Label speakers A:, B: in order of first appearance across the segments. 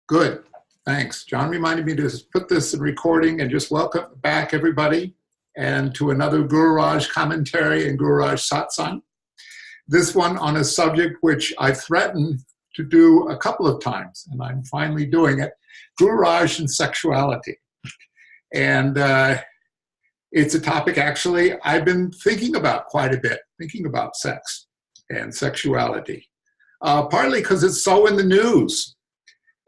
A: Good. Thanks. John reminded me to put this in recording and just welcome back everybody and to another Gururaj commentary and Gururaj satsang. This one on a subject which I threatened to do a couple of times, and I'm finally doing it, Gururaj and sexuality. And it's a topic actually I've been thinking about quite a bit, thinking about sex and sexuality, partly because it's so in the news.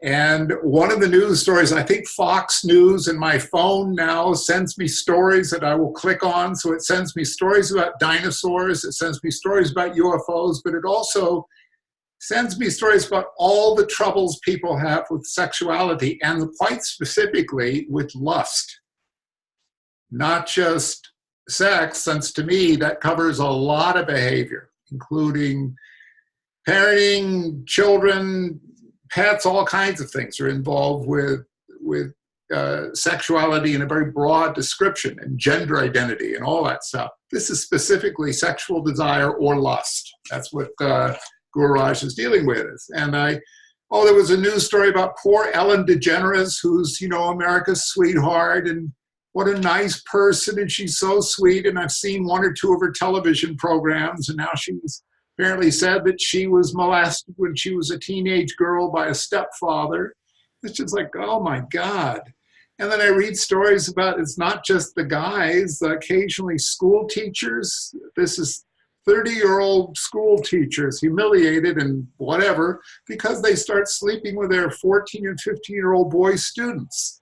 A: And one of the news stories, I think Fox News and my phone now sends me stories that I will click on. So it sends me stories about dinosaurs, it sends me stories about UFOs, but it also sends me stories about all the troubles people have with sexuality and quite specifically with lust. Not just sex, since to me that covers a lot of behavior, including parenting, children, pets, all kinds of things are involved with sexuality in a very broad description, and gender identity and all that stuff. This is specifically sexual desire or lust. That's what Gururaj is dealing with. And there was a news story about poor Ellen DeGeneres, who's, America's sweetheart, and what a nice person, and she's so sweet. And I've seen one or two of her television programs, and now she's apparently said that she was molested when she was a teenage girl by a stepfather. It's just like, oh my God. And then I read stories about it's not just the guys, occasionally school teachers. This is 30-year-old school teachers humiliated and whatever because they start sleeping with their 14 and 15-year-old boy students.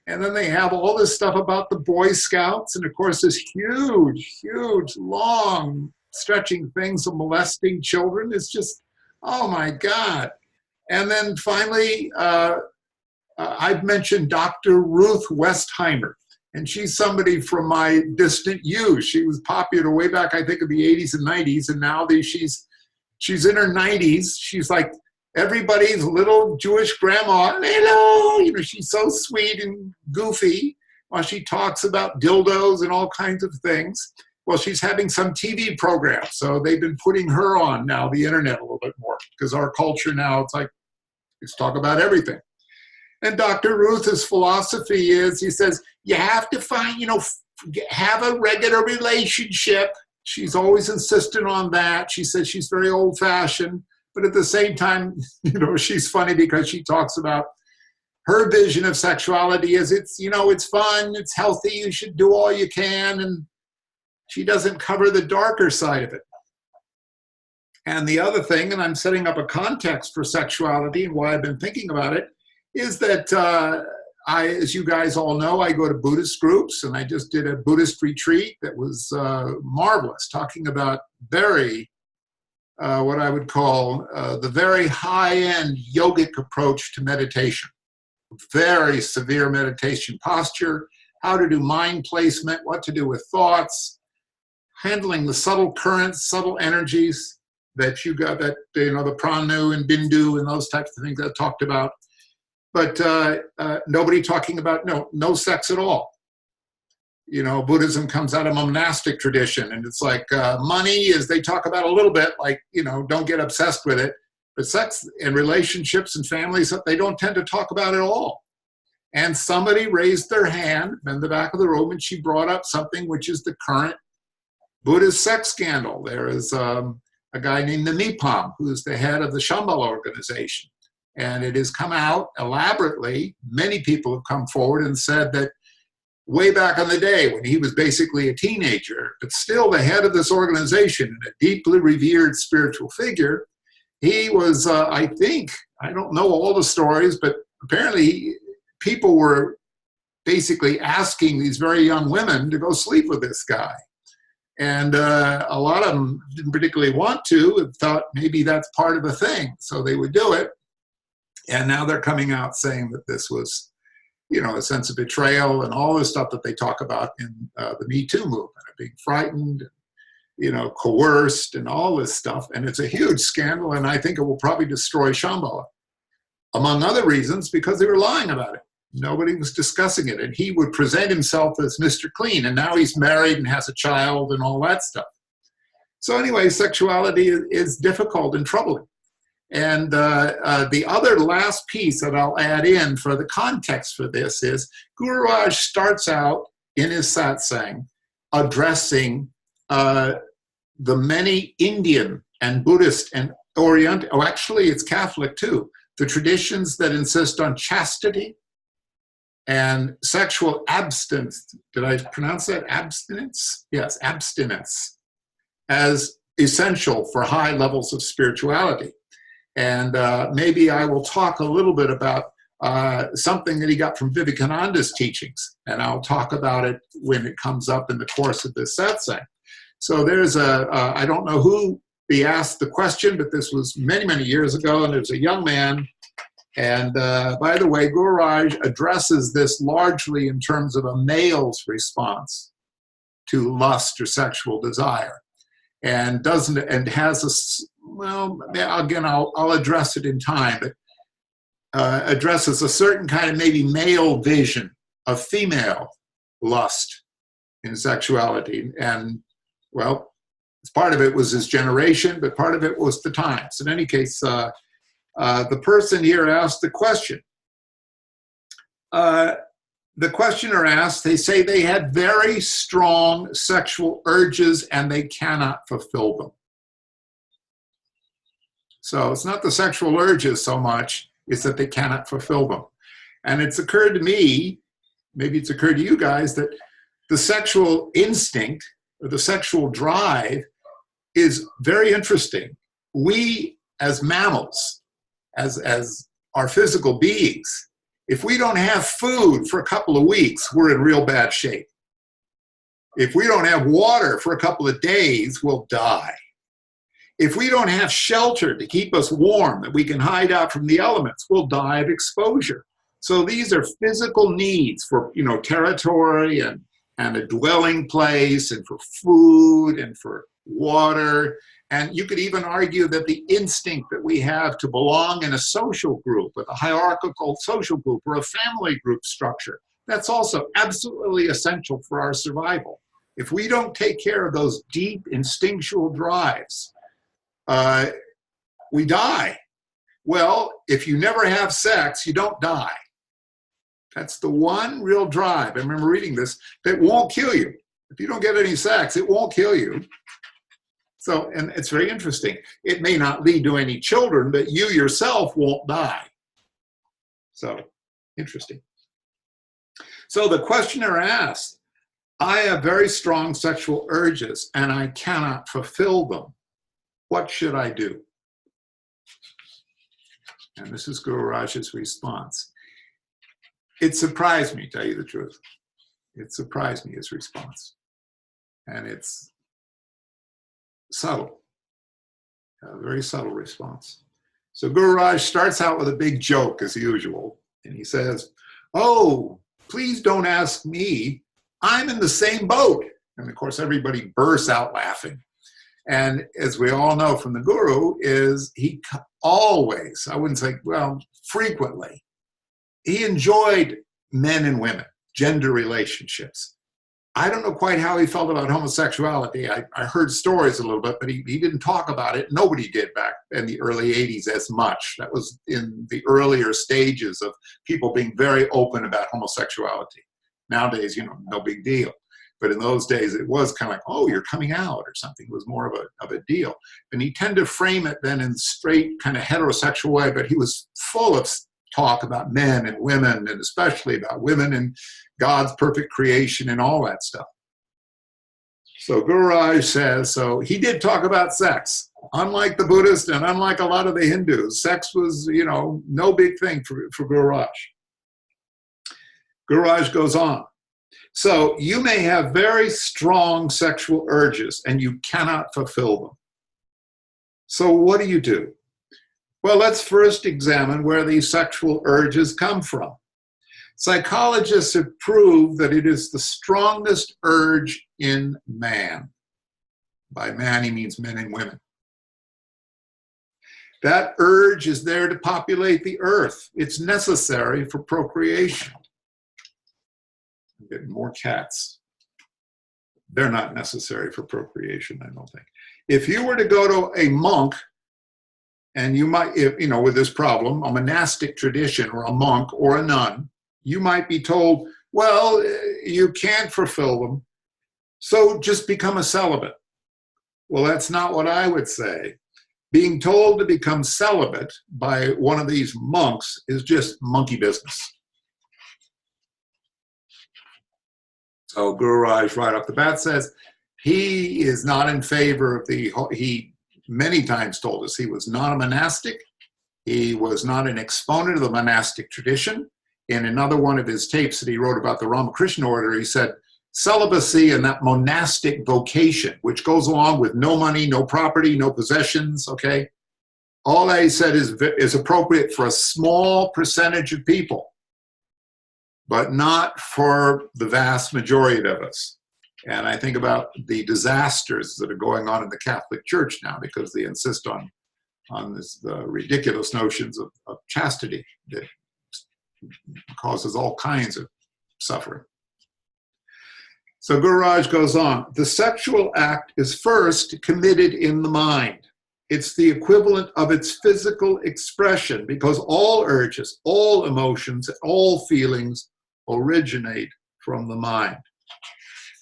A: And then they have all this stuff about the Boy Scouts, and of course this huge, long stretching things of molesting children is just, oh my God. And then finally, I've mentioned Dr. Ruth Westheimer, and she's somebody from my distant youth. She was popular way back, I think, in the 80s and 90s, and now she's in her 90s. She's like everybody's little Jewish grandma. Hello, she's so sweet and goofy while she talks about dildos and all kinds of things. Well, she's having some TV program, so they've been putting her on now, the internet, a little bit more, because our culture now, it's like, let's talk about everything. And Dr. Ruth's philosophy is, he says, you have to find, have a regular relationship. She's always insistent on that. She says she's very old-fashioned, but at the same time, she's funny because she talks about her vision of sexuality is it's fun, it's healthy, you should do all you can, and she doesn't cover the darker side of it. And the other thing, and I'm setting up a context for sexuality and why I've been thinking about it, is that as you guys all know, I go to Buddhist groups, and I just did a Buddhist retreat that was marvelous, talking about very, what I would call the very high-end yogic approach to meditation. Very severe meditation posture, how to do mind placement, what to do with thoughts, handling the subtle currents, subtle energies that you got, that, the pranu and bindu and those types of things I talked about. But nobody talking about, no sex at all. Buddhism comes out of a monastic tradition, and it's like money is, they talk about a little bit, like, don't get obsessed with it. But sex and relationships and families, they don't tend to talk about at all. And somebody raised their hand in the back of the room, and she brought up something which is the current Buddhist sex scandal. There is a guy named Namipam, who's the head of the Shambhala organization. And it has come out elaborately. Many people have come forward and said that way back in the day when he was basically a teenager, but still the head of this organization and a deeply revered spiritual figure, he was, I don't know all the stories, but apparently people were basically asking these very young women to go sleep with this guy. And a lot of them didn't particularly want to and thought maybe that's part of the thing. So they would do it. And now they're coming out saying that this was, a sense of betrayal and all the stuff that they talk about in the Me Too movement, of being frightened, coerced and all this stuff. And it's a huge scandal. And I think it will probably destroy Shambhala, among other reasons, because they were lying about it. Nobody was discussing it. And he would present himself as Mr. Clean. And now he's married and has a child and all that stuff. So anyway, sexuality is difficult and troubling. And the other last piece that I'll add in for the context for this is Gururaj starts out in his satsang addressing the many Indian and Buddhist and Orient, oh, actually it's Catholic too, the traditions that insist on chastity and sexual abstinence. Did I pronounce that? Abstinence? Yes, abstinence, as essential for high levels of spirituality. And maybe I will talk a little bit about something that he got from Vivekananda's teachings, and I'll talk about it when it comes up in the course of this satsang. So there's I don't know who he asked the question, but this was many, many years ago, and there's a young man. And by the way, Gururaj addresses this largely in terms of a male's response to lust or sexual desire, and has a, well, again, I'll address it in time, but addresses a certain kind of maybe male vision of female lust in sexuality. And well, part of it was his generation, but part of it was the times. In any case, the person here asked the question. The questioner asked, they say they had very strong sexual urges and they cannot fulfill them. So it's not the sexual urges so much, it's that they cannot fulfill them. And it's occurred to me, maybe it's occurred to you guys, that the sexual instinct or the sexual drive is very interesting. We as mammals, as our physical beings, if we don't have food for a couple of weeks, we're in real bad shape. If we don't have water for a couple of days, we'll die. If we don't have shelter to keep us warm, that we can hide out from the elements, we'll die of exposure. So these are physical needs for, territory and a dwelling place and for food and for water. And you could even argue that the instinct that we have to belong in a social group, with a hierarchical social group or a family group structure, that's also absolutely essential for our survival. If we don't take care of those deep instinctual drives, we die. Well, if you never have sex, you don't die. That's the one real drive. I remember reading this, that won't kill you. If you don't get any sex, it won't kill you. So, and it's very interesting. It may not lead to any children, but you yourself won't die. So, interesting. So the questioner asked, I have very strong sexual urges and I cannot fulfill them. What should I do? And this is Gururaj's response. It surprised me, to tell you the truth. It surprised me, his response. And it's subtle, a very subtle response. So Gururaj starts out with a big joke, as usual, and he says, oh, please don't ask me. I'm in the same boat. And of course, everybody bursts out laughing. And as we all know from the Guru, is he always, I wouldn't say, well, frequently, he enjoyed men and women, gender relationships. I don't know quite how he felt about homosexuality. I heard stories a little bit, but he didn't talk about it. Nobody did back in the early 80s as much. That was in the earlier stages of people being very open about homosexuality. Nowadays, no big deal. But in those days, it was kind of like, oh, you're coming out or something. It was more of a deal. And he tended to frame it then in straight kind of heterosexual way, but he was full of talk about men and women, and especially about women and God's perfect creation and all that stuff. So Gururaj says, so he did talk about sex. Unlike the Buddhists and unlike a lot of the Hindus, sex was, no big thing for Gururaj. Gururaj goes on. So you may have very strong sexual urges and you cannot fulfill them. So what do you do? Well, let's first examine where these sexual urges come from. Psychologists have proved that it is the strongest urge in man. By man, he means men and women. That urge is there to populate the earth. It's necessary for procreation. I'm getting more cats. They're not necessary for procreation, I don't think. If you were to go to a monk and you might, if, you know, with this problem, a monastic tradition or a monk or a nun, you might be told, well, you can't fulfill them, so just become a celibate. Well, that's not what I would say. Being told to become celibate by one of these monks is just monkey business. So Gururaj right off the bat says he is not in favor of he many times told us he was not a monastic. He was not an exponent of the monastic tradition. In another one of his tapes that he wrote about the Ramakrishna order, he said, celibacy and that monastic vocation, which goes along with no money, no property, no possessions, okay? All that he said is appropriate for a small percentage of people, but not for the vast majority of us. And I think about the disasters that are going on in the Catholic Church now because they insist on the ridiculous notions of chastity that causes all kinds of suffering. So Gururaj goes on, the sexual act is first committed in the mind. It's the equivalent of its physical expression because all urges, all emotions, all feelings originate from the mind.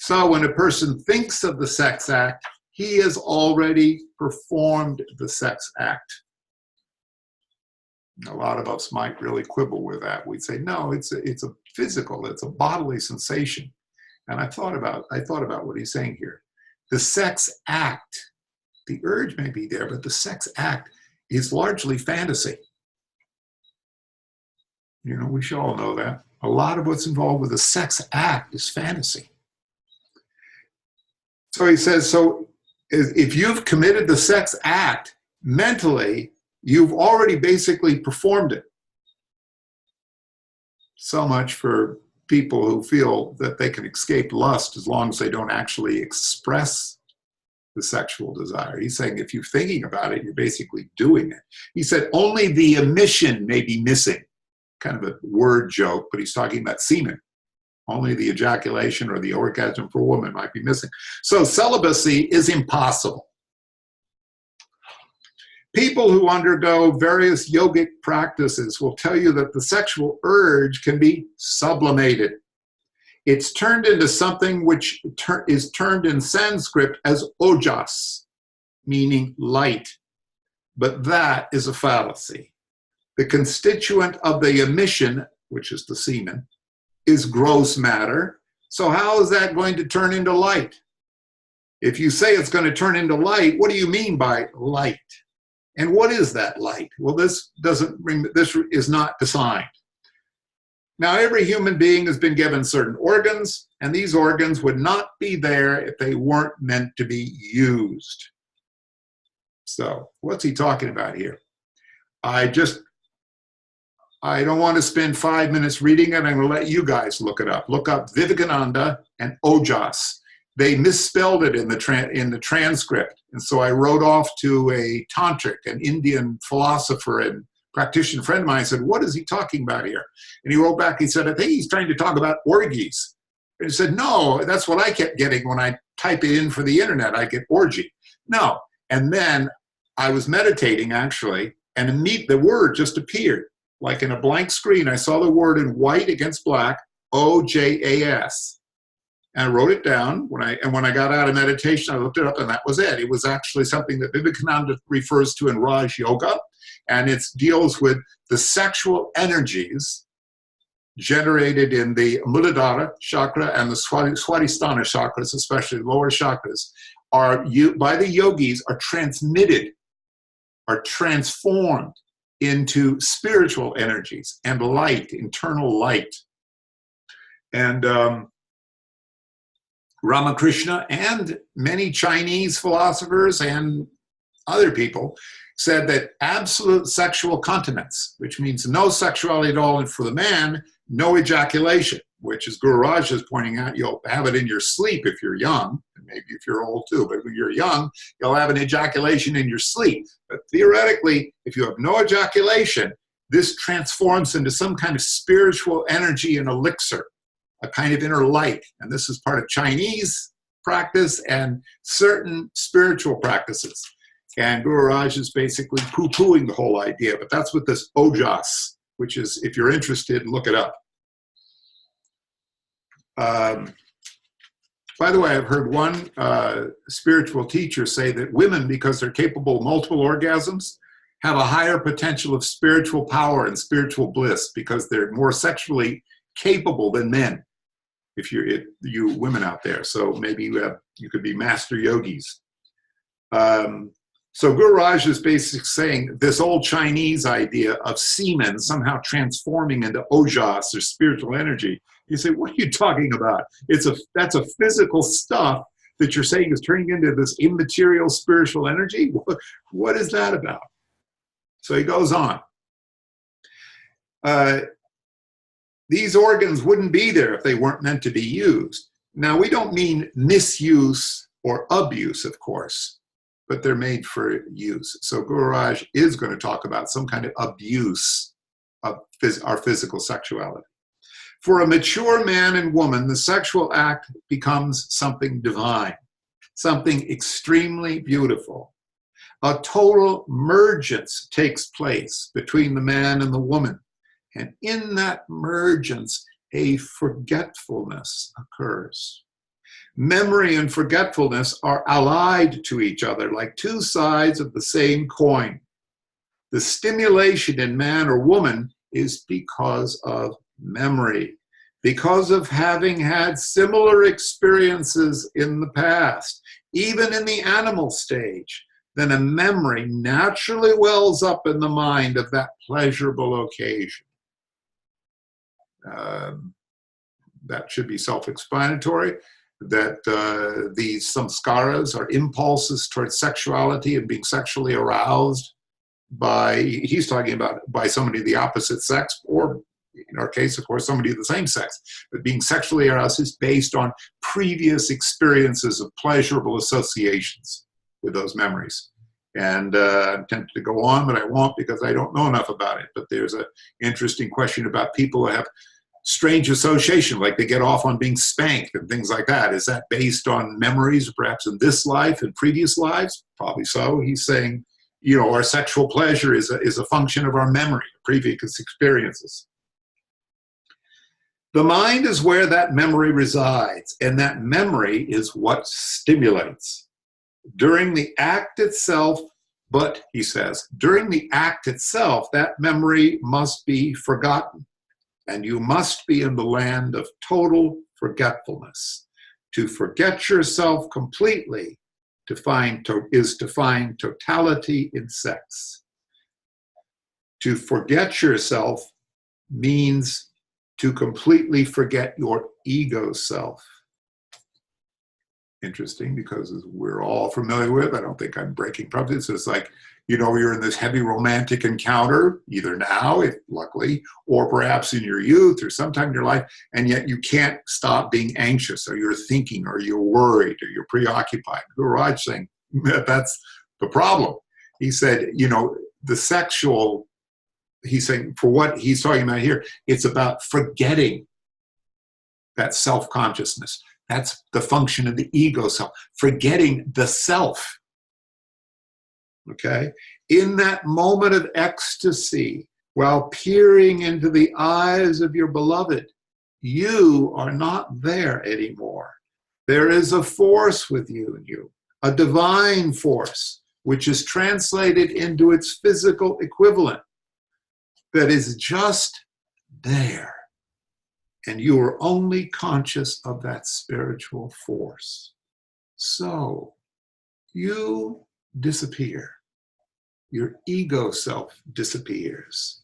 A: So when a person thinks of the sex act, he has already performed the sex act. A lot of us might really quibble with that. We'd say, no, it's a physical, it's a bodily sensation. And I thought about what he's saying here. The sex act, the urge may be there, but the sex act is largely fantasy. You know, we should all know that. A lot of what's involved with the sex act is fantasy. So he says, so if you've committed the sex act mentally, you've already basically performed it. So much for people who feel that they can escape lust as long as they don't actually express the sexual desire. He's saying if you're thinking about it, you're basically doing it. He said only the emission may be missing. Kind of a word joke, but he's talking about semen. Only the ejaculation or the orgasm for a woman might be missing. So celibacy is impossible. People who undergo various yogic practices will tell you that the sexual urge can be sublimated. It's turned into something which is termed in Sanskrit as ojas, meaning light. But that is a fallacy. The constituent of the emission, which is the semen, is gross matter. So how is that going to turn into light? If you say it's going to turn into light, what do you mean by light? And what is that light? Well, this is not defined. Now, every human being has been given certain organs, and these organs would not be there if they weren't meant to be used. So, what's he talking about here? I don't want to spend 5 minutes reading it. I'm going to let you guys look it up. Look up Vivekananda and Ojas. They misspelled it in the transcript. And so I wrote off to a tantric, an Indian philosopher and practitioner friend of mine. I said, what is he talking about here? And he wrote back, he said, I think he's trying to talk about orgies. And he said, no, that's what I kept getting when I type it in for the internet. I get orgy. No. And then I was meditating, actually, and the word just appeared. Like in a blank screen, I saw the word in white against black, O-J-A-S. And I wrote it down. When I got out of meditation, I looked it up, and that was it. It was actually something that Vivekananda refers to in Raj Yoga, and it deals with the sexual energies generated in the Muladhara chakra and the Swadhisthana chakras, especially lower chakras, by the yogis are transmitted, are transformed into spiritual energies and light, internal light. And Ramakrishna and many Chinese philosophers and other people said that absolute sexual continence, which means no sexuality at all, and for the man, no ejaculation, which, as Gururaj is pointing out, you'll have it in your sleep if you're young, and maybe if you're old too, but when you're young, you'll have an ejaculation in your sleep. But theoretically, if you have no ejaculation, this transforms into some kind of spiritual energy and elixir, a kind of inner light. And this is part of Chinese practice and certain spiritual practices. And Gururaj is basically poo-pooing the whole idea, but that's what this ojas, which is, if you're interested, look it up. By the way, I've heard one spiritual teacher say that women, because they're capable of multiple orgasms, have a higher potential of spiritual power and spiritual bliss because they're more sexually capable than men. If you women out there, so maybe you could be master yogis. So Gururaj is basically saying this old Chinese idea of semen somehow transforming into ojas or spiritual energy. You say, what are you talking about? That's a physical stuff that you're saying is turning into this immaterial spiritual energy? What is that about? So he goes on. These organs wouldn't be there if they weren't meant to be used. Now, we don't mean misuse or abuse, of course, but they're made for use. So Gururaj is going to talk about some kind of abuse of our physical sexuality. For a mature man and woman, the sexual act becomes something divine, something extremely beautiful. A total mergence takes place between the man and the woman. And in that mergence, a forgetfulness occurs. Memory and forgetfulness are allied to each other like two sides of the same coin. The stimulation in man or woman is because of memory, because of having had similar experiences in the past. Even in the animal stage, then a memory naturally wells up in the mind of that pleasurable occasion. That should be self-explanatory, that these samskaras are impulses towards sexuality and being sexually aroused by, he's talking about by somebody of the opposite sex, or in our case, of course, somebody of the same sex. But being sexually aroused is based on previous experiences of pleasurable associations with those memories. And I'm tempted to go on, but I won't because I don't know enough about it. But there's an interesting question about people who have strange association, like they get off on being spanked and things like that. Is that based on memories, perhaps in this life and previous lives? Probably so. He's saying, you know, our sexual pleasure is a function of our memory, previous experiences. The mind is where that memory resides, and that memory is what stimulates. During the act itself, but, he says, during the act itself, that memory must be forgotten, and you must be in the land of total forgetfulness. To forget yourself completely is to find totality in sex. To forget yourself means to completely forget your ego self. Interesting, because as we're all familiar with, I don't think I'm breaking promises. It's like, you know, you're in this heavy romantic encounter, either now, if luckily, or perhaps in your youth or sometime in your life, and yet you can't stop being anxious, or you're thinking, or you're worried, or you're preoccupied. Gururaj saying that's the problem. He said, you know, the sexual, he's saying, for what he's talking about here, it's about forgetting that self-consciousness. That's the function of the ego self, forgetting the self. Okay? In that moment of ecstasy, while peering into the eyes of your beloved, you are not there anymore. There is a force with you and you, a divine force, which is translated into its physical equivalent, that is just there. And you are only conscious of that spiritual force. So you disappear. Your ego self disappears.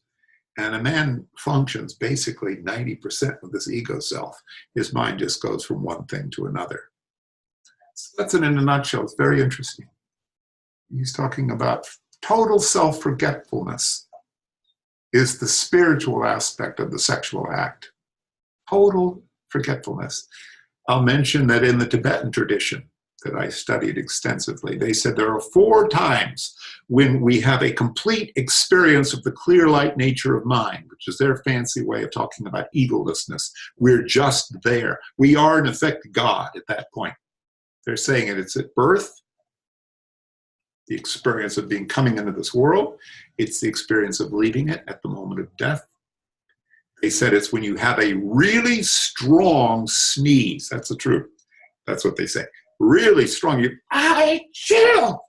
A: And a man functions basically 90% of this ego self. His mind just goes from one thing to another. So that's it in a nutshell. It's very interesting. He's talking about total self-forgetfulness is the spiritual aspect of the sexual act. Total forgetfulness. I'll mention that in the Tibetan tradition that I studied extensively, they said there are 4 times when we have a complete experience of the clear light nature of mind, which is their fancy way of talking about egolessness. We're just there. We are, in effect, God at that point. They're saying it's at birth, the experience of being coming into this world. It's the experience of leaving it at the moment of death. They said it's when you have a really strong sneeze. That's the truth. That's what they say. Really strong. I chill.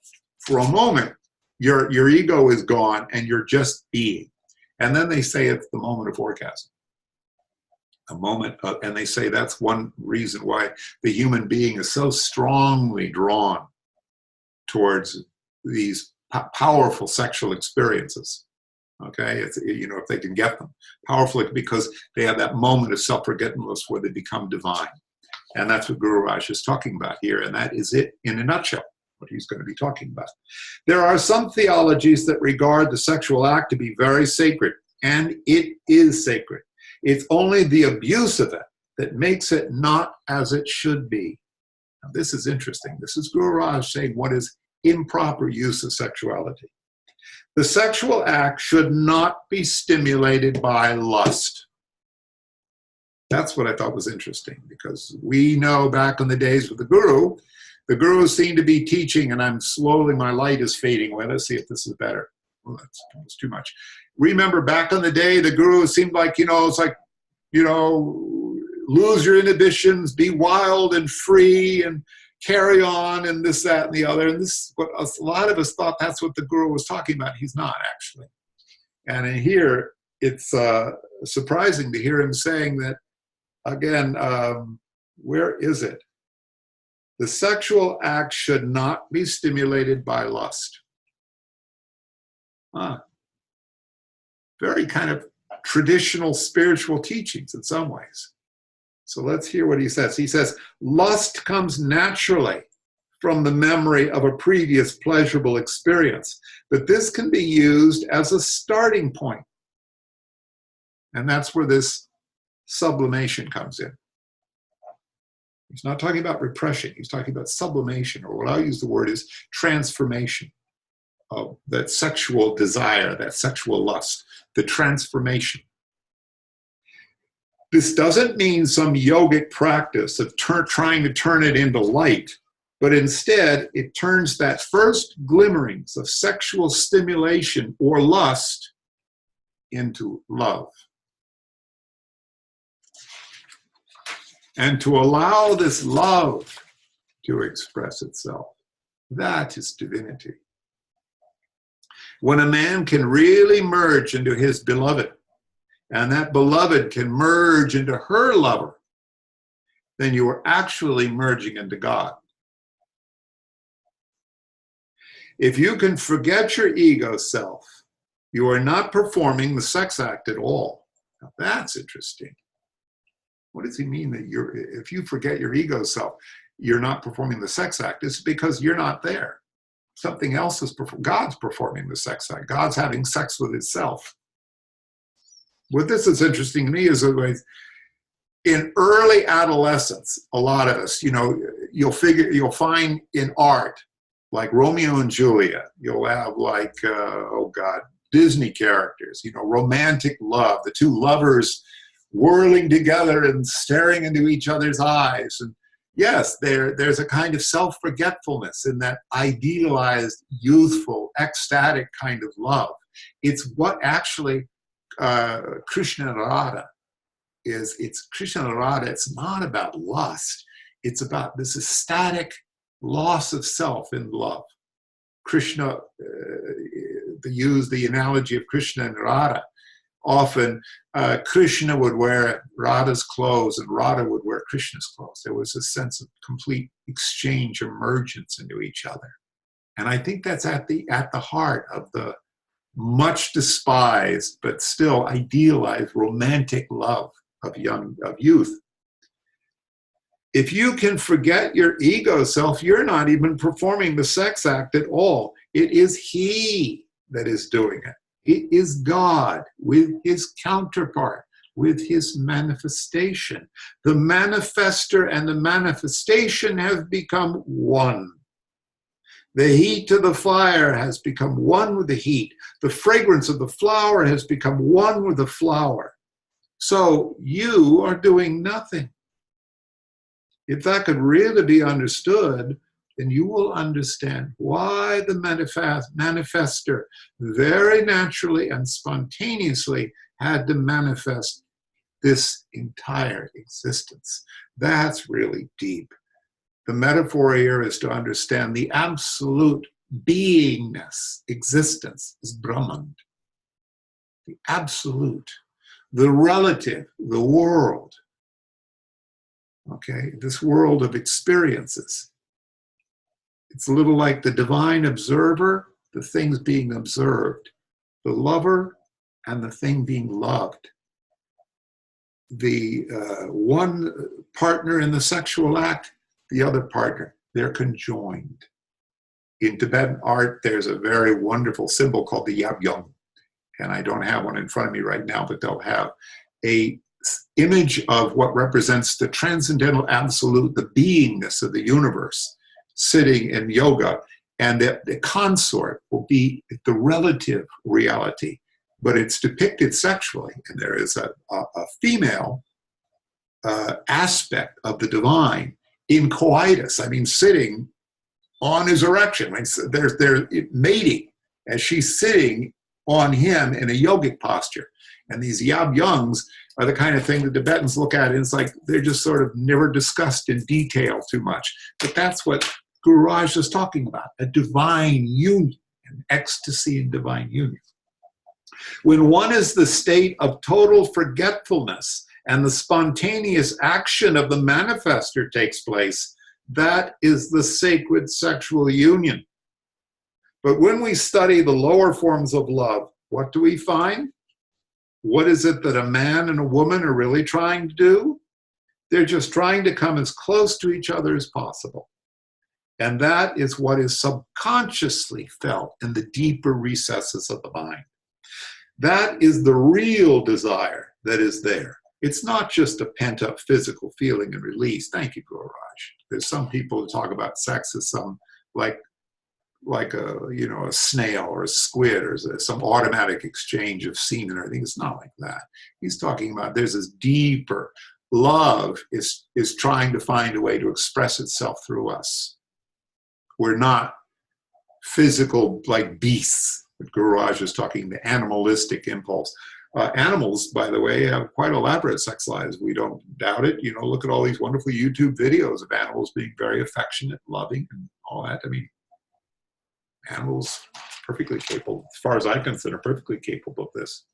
A: For a moment, your ego is gone and you're just being. And then they say it's the moment of orgasm. A moment of, and they say that's one reason why the human being is so strongly drawn towards these powerful sexual experiences. Okay, it's, you know, if they can get them powerfully, because they have that moment of self-forgetfulness where they become divine. And that's what Gururaj is talking about here, and that is it in a nutshell, what he's going to be talking about. There are some theologies that regard the sexual act to be very sacred, and it is sacred. It's only the abuse of it that makes it not as it should be. Now, this is interesting. This is Gururaj saying what is improper use of sexuality. The sexual act should not be stimulated by lust. That's what I thought was interesting, because we know back in the days with the Guru seemed to be teaching, and I'm slowly, my light is fading away. Let's see if this is better. Oh, that's too much. Remember back in the day, the Guru seemed like, you know, it's like, you know, lose your inhibitions, be wild and free and carry on and this, that, and the other. And this, what a lot of us thought that's what the Guru was talking about. He's not, actually. And in here, it's surprising to hear him saying that, again, where is it? The sexual act should not be stimulated by lust. Very kind of traditional spiritual teachings in some ways. So let's hear what he says. He says, lust comes naturally from the memory of a previous pleasurable experience, but this can be used as a starting point. And that's where this sublimation comes in. He's not talking about repression. He's talking about sublimation, or what I'll use the word is transformation of that sexual desire, that sexual lust, the transformation. This doesn't mean some yogic practice of trying to turn it into light, but instead it turns that first glimmerings of sexual stimulation or lust into love. And to allow this love to express itself, that is divinity. When a man can really merge into his beloved, and that beloved can merge into her lover, then you are actually merging into God. If you can forget your ego self, you are not performing the sex act at all. Now that's interesting. What does he mean that if you forget your ego self, you're not performing the sex act? It's because you're not there. Something else is God's performing the sex act. God's having sex with itself. What this is interesting to me is in early adolescence, a lot of us, you know, you'll find in art, like Romeo and Juliet, you'll have like, Disney characters, you know, romantic love, the two lovers whirling together and staring into each other's eyes. And yes, there's a kind of self-forgetfulness in that idealized, youthful, ecstatic kind of love. It's what actually Krishna and Radha is. It's Krishna and Radha. It's not about lust. It's about this ecstatic loss of self in love. Krishna, to use the analogy of Krishna and Radha, often Krishna would wear Radha's clothes and Radha would wear Krishna's clothes. There was a sense of complete exchange, emergence into each other. And I think that's at the heart of the much despised but still idealized romantic love of youth. If you can forget your ego self, you're not even performing the sex act at all. It is he that is doing it. It is God with his counterpart, with his manifestation. The manifester and the manifestation have become one. The heat of the fire has become one with the heat. The fragrance of the flower has become one with the flower. So you are doing nothing. If that could really be understood, then you will understand why the manifester very naturally and spontaneously had to manifest this entire existence. That's really deep. The metaphor here is to understand the absolute beingness, existence is Brahman. The absolute, the relative, the world. Okay, this world of experiences. It's a little like the divine observer, the things being observed, the lover and the thing being loved. The one partner in the sexual act, the other partner, they're conjoined. In Tibetan art, there's a very wonderful symbol called the yabyong, and I don't have one in front of me right now, but they'll have a image of what represents the transcendental absolute, the beingness of the universe, sitting in yoga, and the consort will be the relative reality, but it's depicted sexually, and there is a female aspect of the divine in coitus, I mean sitting on his erection. They're mating as she's sitting on him in a yogic posture. And these yabyongs are the kind of thing the Tibetans look at, and it's like they're just sort of never discussed in detail too much. But that's what Gururaj is talking about, a divine union, an ecstasy in divine union. When one is the state of total forgetfulness and the spontaneous action of the manifester takes place, that is the sacred sexual union. But when we study the lower forms of love, what do we find? What is it that a man and a woman are really trying to do? They're just trying to come as close to each other as possible. And that is what is subconsciously felt in the deeper recesses of the mind. That is the real desire that is there. It's not just a pent-up physical feeling and release. Thank you, Gururaj. There's some people who talk about sex as some like a snail or a squid or some automatic exchange of semen or anything. It's not like that. He's talking about there's this deeper love is trying to find a way to express itself through us. We're not physical like beasts. But Gururaj is talking the animalistic impulse. Animals, by the way, have quite elaborate sex lives. We don't doubt it. You know, look at all these wonderful YouTube videos of animals being very affectionate, loving, and all that. I mean, animals perfectly capable, as far as I consider, perfectly capable of this.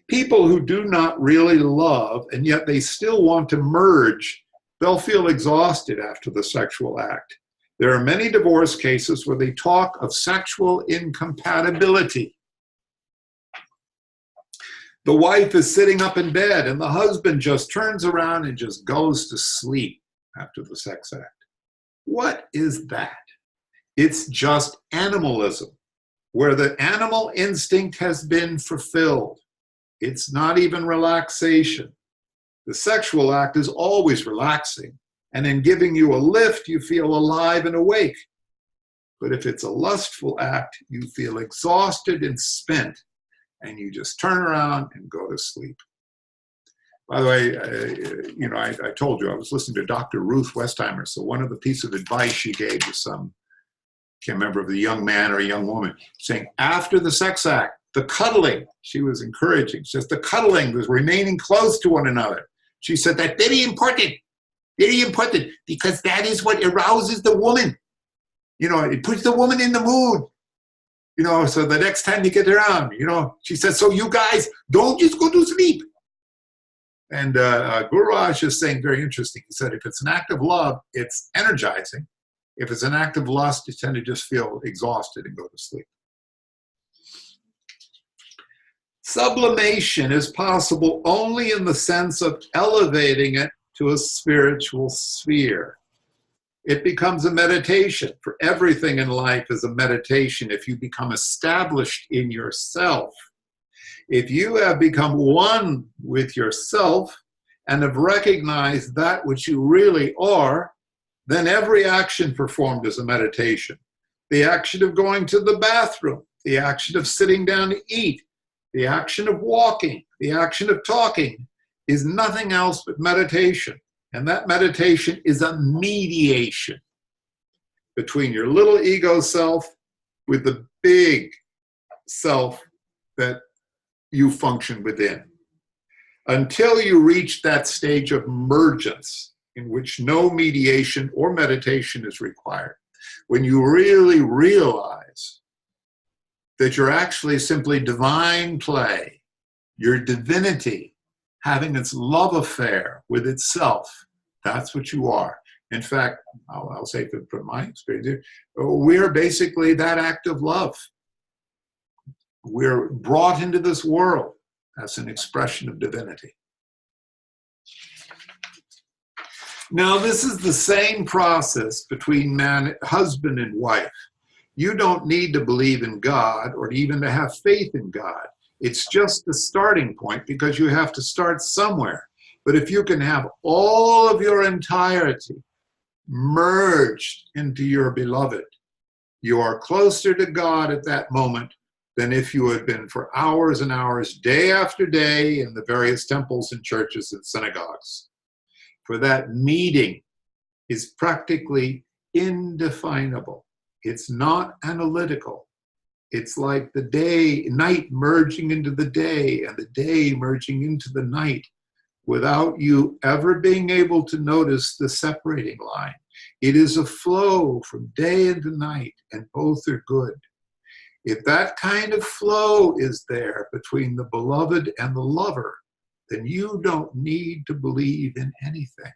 A: People who do not really love, and yet they still want to merge, they'll feel exhausted after the sexual act. There are many divorce cases where they talk of sexual incompatibility. The wife is sitting up in bed and the husband just turns around and just goes to sleep after the sex act. What is that? It's just animalism, where the animal instinct has been fulfilled. It's not even relaxation. The sexual act is always relaxing, and in giving you a lift, you feel alive and awake. But if it's a lustful act, you feel exhausted and spent, and you just turn around and go to sleep. By the way, I told you I was listening to Dr. Ruth Westheimer, so one of the pieces of advice she gave to some, can't remember if it was a young man or a young woman, saying after the sex act, the cuddling, she was encouraging, just the cuddling was remaining close to one another. She said that very important, because that is what arouses the woman. You know, it puts the woman in the mood. You know, so the next time you get around, you know, she says, so you guys don't just go to sleep. And Gururaj is saying very interesting. He said, if it's an act of love, it's energizing. If it's an act of lust, you tend to just feel exhausted and go to sleep. Sublimation is possible only in the sense of elevating it to a spiritual sphere. It becomes a meditation. For everything in life is a meditation if you become established in yourself. If you have become one with yourself and have recognized that which you really are, then every action performed is a meditation. The action of going to the bathroom, the action of sitting down to eat, the action of walking, the action of talking is nothing else but meditation. And that meditation is a mediation. between your little ego self with the big self that you function within. Until you reach that stage of mergence in which no mediation or meditation is required, when you really realize that you're actually simply divine play, your divinity having its love affair with itself, that's what you are. In fact, I'll say from my experience here, we're basically that act of love. We're brought into this world as an expression of divinity. Now, this is the same process between husband and wife. You don't need to believe in God or even to have faith in God. It's just the starting point because you have to start somewhere. But if you can have all of your entirety merged into your beloved, you are closer to God at that moment than if you had been for hours and hours, day after day, in the various temples and churches and synagogues. For that meeting is practically indefinable. It's not analytical. It's like the night merging into the day and the day merging into the night without you ever being able to notice the separating line. It is a flow from day into night, and both are good. If that kind of flow is there between the beloved and the lover, then you don't need to believe in anything.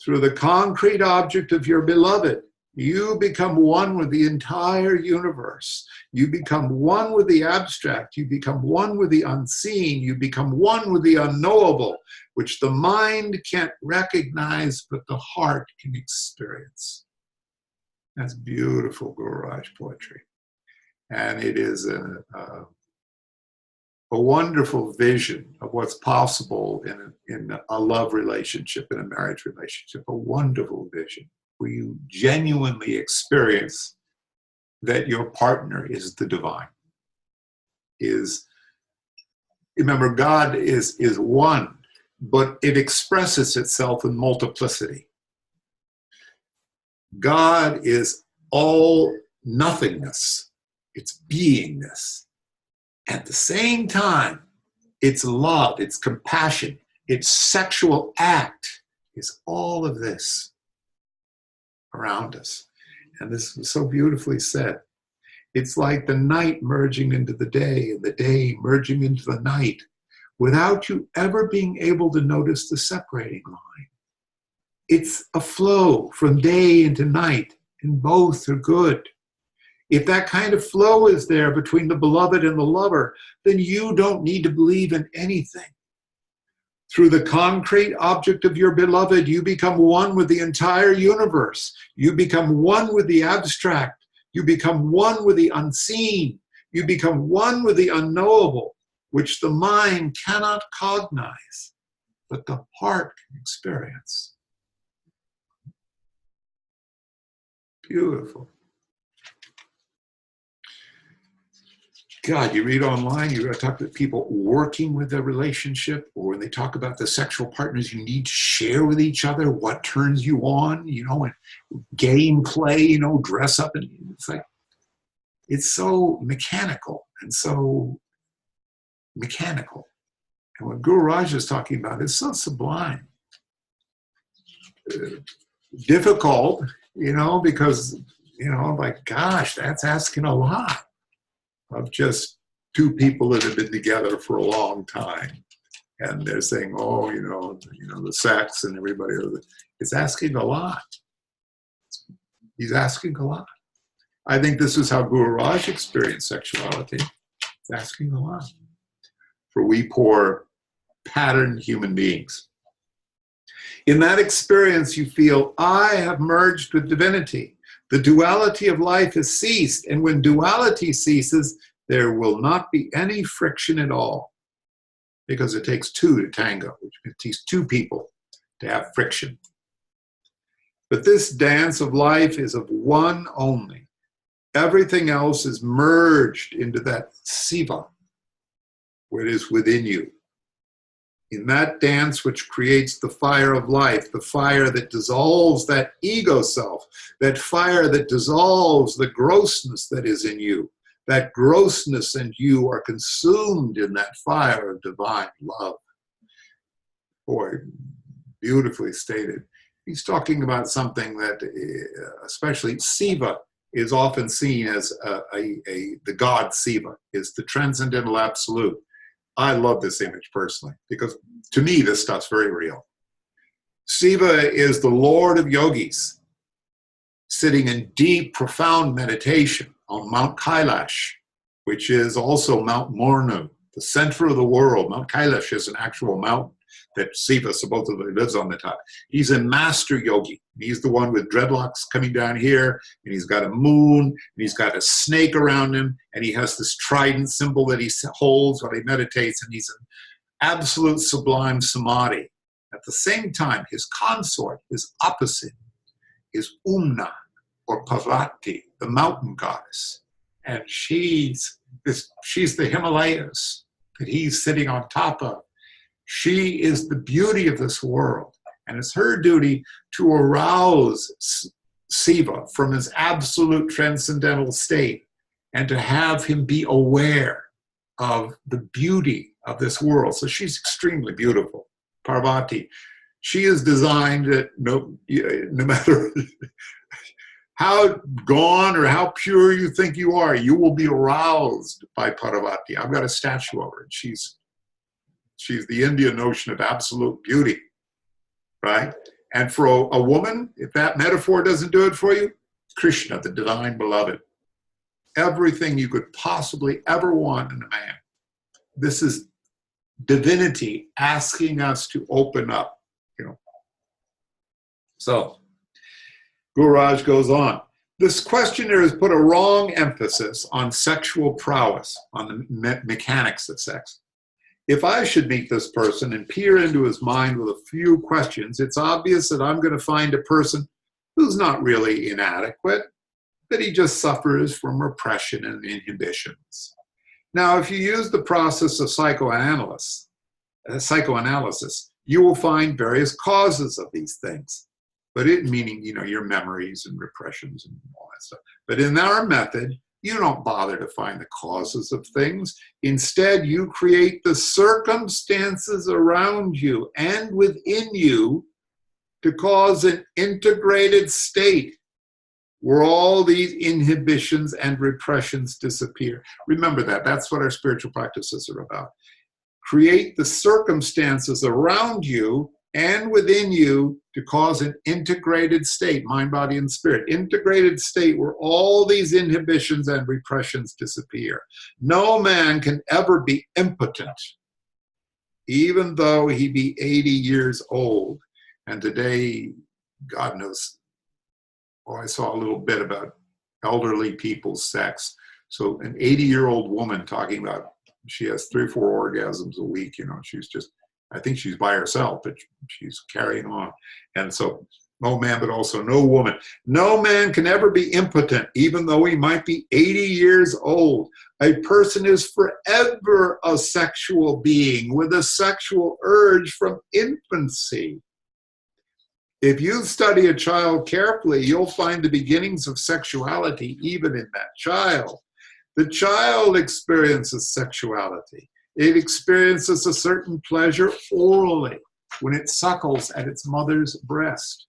A: Through the concrete object of your beloved, you become one with the entire universe. You become one with the abstract. You become one with the unseen. You become one with the unknowable, which the mind can't recognize, but the heart can experience. That's beautiful Gururaj poetry. And it is a wonderful vision of what's possible in a love relationship, in a marriage relationship, a wonderful vision where you genuinely experience that your partner is the divine. Remember, God is one, but it expresses itself in multiplicity. God is all nothingness. It's beingness. At the same time, it's love, it's compassion, its sexual act is all of this around us. And this was so beautifully said. It's like the night merging into the day and the day merging into the night without you ever being able to notice the separating line. It's a flow from day into night, and both are good. If that kind of flow is there between the beloved and the lover, then you don't need to believe in anything. Through the concrete object of your beloved, you become one with the entire universe. You become one with the abstract. You become one with the unseen. You become one with the unknowable, which the mind cannot cognize, but the heart can experience. Beautiful. God, you read online, you talk to people working with a relationship, or when they talk about the sexual partners you need to share with each other, what turns you on, and game play, dress up. And it's like, it's so mechanical and so mechanical. And what Gururaj is talking about is so sublime. Difficult, because, like, gosh, that's asking a lot of just two people that have been together for a long time. And they're saying, the sex and everybody. It's asking a lot. He's asking a lot. I think this is how Gururaj experienced sexuality. It's asking a lot. For we poor patterned human beings. In that experience, you feel, I have merged with divinity. The duality of life has ceased, and when duality ceases, there will not be any friction at all, because it takes two to tango, which means it takes two people to have friction. But this dance of life is of one only. Everything else is merged into that siva, where it is within you. In that dance which creates the fire of life, the fire that dissolves that ego self, that fire that dissolves the grossness that is in you, that grossness and you are consumed in that fire of divine love. Boy, beautifully stated. He's talking about something that, especially Siva, is often seen as the god Siva, is the transcendental absolute. I love this image personally, because to me, this stuff's very real. Siva is the Lord of yogis, sitting in deep, profound meditation on Mount Kailash, which is also Mount Mornu, the center of the world. Mount Kailash is an actual mountain that Siva supposedly lives on the top. He's a master yogi. He's the one with dreadlocks coming down here, and he's got a moon, and he's got a snake around him, and he has this trident symbol that he holds while he meditates, and he's an absolute sublime samadhi. At the same time, his consort, his opposite, is Umna, or Parvati, the mountain goddess. And she's the Himalayas that he's sitting on top of. She is the beauty of this world, and it's her duty to arouse Siva from his absolute transcendental state and to have him be aware of the beauty of this world. So she's extremely beautiful, Parvati. She is designed that no matter how gone or how pure you think you are, you will be aroused by Parvati. I've got a statue of her, and she's the Indian notion of absolute beauty, right? And for a woman, if that metaphor doesn't do it for you, Krishna, the divine beloved. Everything you could possibly ever want in a man. This is divinity asking us to open up, So, Gururaj goes on. This questioner has put a wrong emphasis on sexual prowess, on the mechanics of sex. If I should meet this person and peer into his mind with a few questions, it's obvious that I'm going to find a person who's not really inadequate, that he just suffers from repression and inhibitions. Now, if you use the process of psychoanalysis, you will find various causes of these things, but it meaning, your memories and repressions and all that stuff. But in our method, you don't bother to find the causes of things. Instead, you create the circumstances around you and within you to cause an integrated state where all these inhibitions and repressions disappear. Remember that. That's what our spiritual practices are about. Create the circumstances around you and within you to cause an integrated state, mind, body, and spirit. Integrated state where all these inhibitions and repressions disappear. No man can ever be impotent, even though he be 80 years old. And today, God knows, I saw a little bit about elderly people's sex. So an 80-year-old woman talking about she has 3 or 4 orgasms a week, she's just, I think she's by herself, but she's carrying on. And so, no man, but also no woman. No man can ever be impotent, even though he might be 80 years old. A person is forever a sexual being with a sexual urge from infancy. If you study a child carefully, you'll find the beginnings of sexuality even in that child. The child experiences sexuality. It experiences a certain pleasure orally when it suckles at its mother's breast.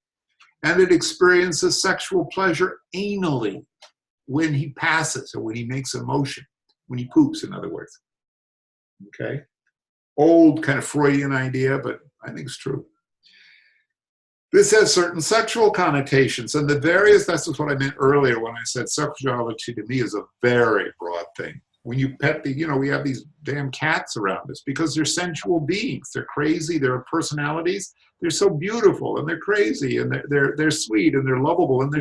A: And it experiences sexual pleasure anally when he passes or when he makes a motion, when he poops, in other words. Okay? Old kind of Freudian idea, but I think it's true. This has certain sexual connotations, and that's what I meant earlier when I said sexuality to me is a very broad thing. When you pet we have these damn cats around us because they're sensual beings. They're crazy. They're personalities. They're so beautiful and they're crazy and they're sweet and they're lovable and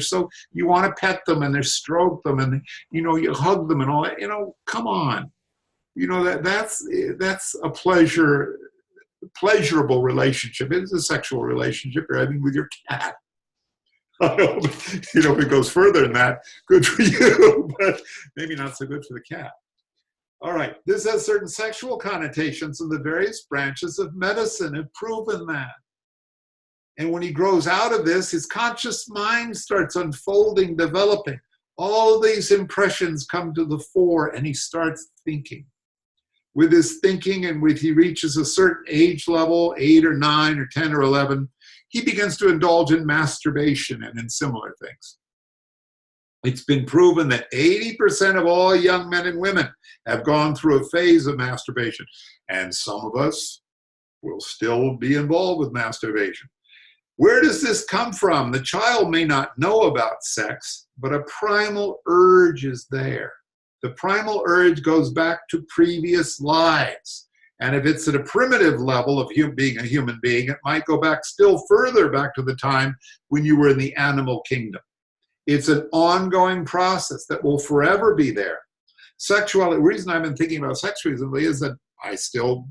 A: you want to pet them and stroke them and you hug them and all that. Come on. That's a pleasurable relationship. It's a sexual relationship you're having with your cat. I hope, if it goes further than that, good for you, but maybe not so good for the cat. All right, this has certain sexual connotations, and the various branches of medicine have proven that. And when he grows out of this, his conscious mind starts unfolding, developing. All these impressions come to the fore, and he starts thinking. With his thinking, and he reaches a certain age level, 8 or 9 or 10 or 11, he begins to indulge in masturbation and in similar things. It's been proven that 80% of all young men and women have gone through a phase of masturbation, and some of us will still be involved with masturbation. Where does this come from? The child may not know about sex, but a primal urge is there. The primal urge goes back to previous lives. And if it's at a primitive level of being a human being, it might go back still further back to the time when you were in the animal kingdom. It's an ongoing process that will forever be there. Sexuality, the reason I've been thinking about sex recently is that I still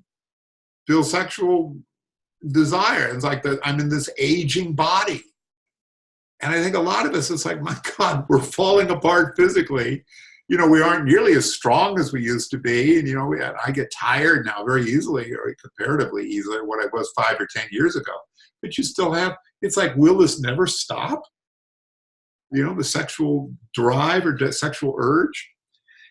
A: feel sexual desire. It's like that I'm in this aging body. And I think a lot of us, it's like, my God, we're falling apart physically. You know, we aren't nearly as strong as we used to be. And, you know, I get tired now very easily, or comparatively easily, what I was 5 or 10 years ago. But you still have, it's like, will this never stop? You know, the sexual drive or sexual urge.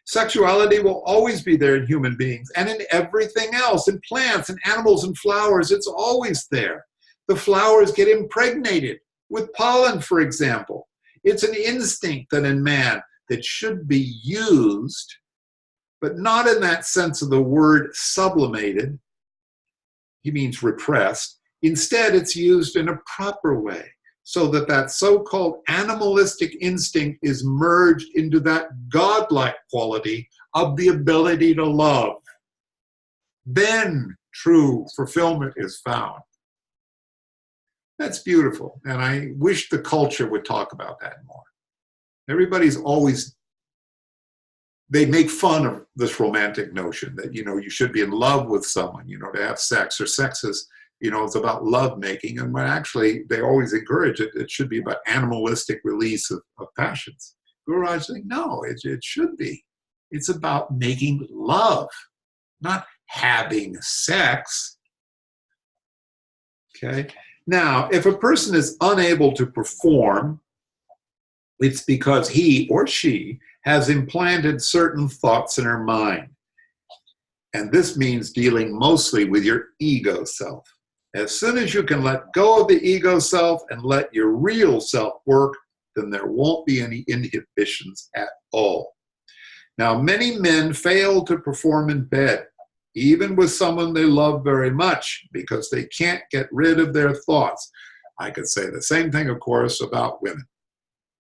A: Sexuality will always be there in human beings and in everything else, in plants and animals and flowers. It's always there. The flowers get impregnated with pollen, for example. It's an instinct that in man that should be used, but not in that sense of the word sublimated. He means repressed. Instead, it's used in a proper way, so that that so-called animalistic instinct is merged into that godlike quality of the ability to love. Then true fulfillment is found. That's beautiful, and I wish the culture would talk about that more. Everybody's always, they make fun of this romantic notion that, you know, you should be in love with someone, you know, to have sex, or sex is, you know, it's about love making. And when actually they always encourage it, it should be about animalistic release of passions. Gururaj saying, no, it should be. It's about making love, not having sex. Okay. Now, if a person is unable to perform, it's because he or she has implanted certain thoughts in her mind. And this means dealing mostly with your ego self. As soon as you can let go of the ego self and let your real self work, then there won't be any inhibitions at all. Now, many men fail to perform in bed, even with someone they love very much, because they can't get rid of their thoughts. I could say the same thing, of course, about women.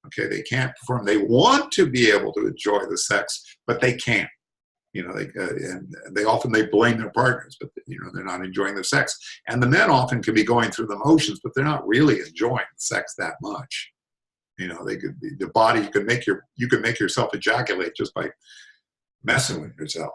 A: Okay, they can't perform. They want to be able to enjoy the sex, but they can't. You know, they often blame their partners, but, you know, they're not enjoying the sex. And the men often can be going through the motions, but they're not really enjoying sex that much. You know, the body, you can make yourself ejaculate just by messing with yourself.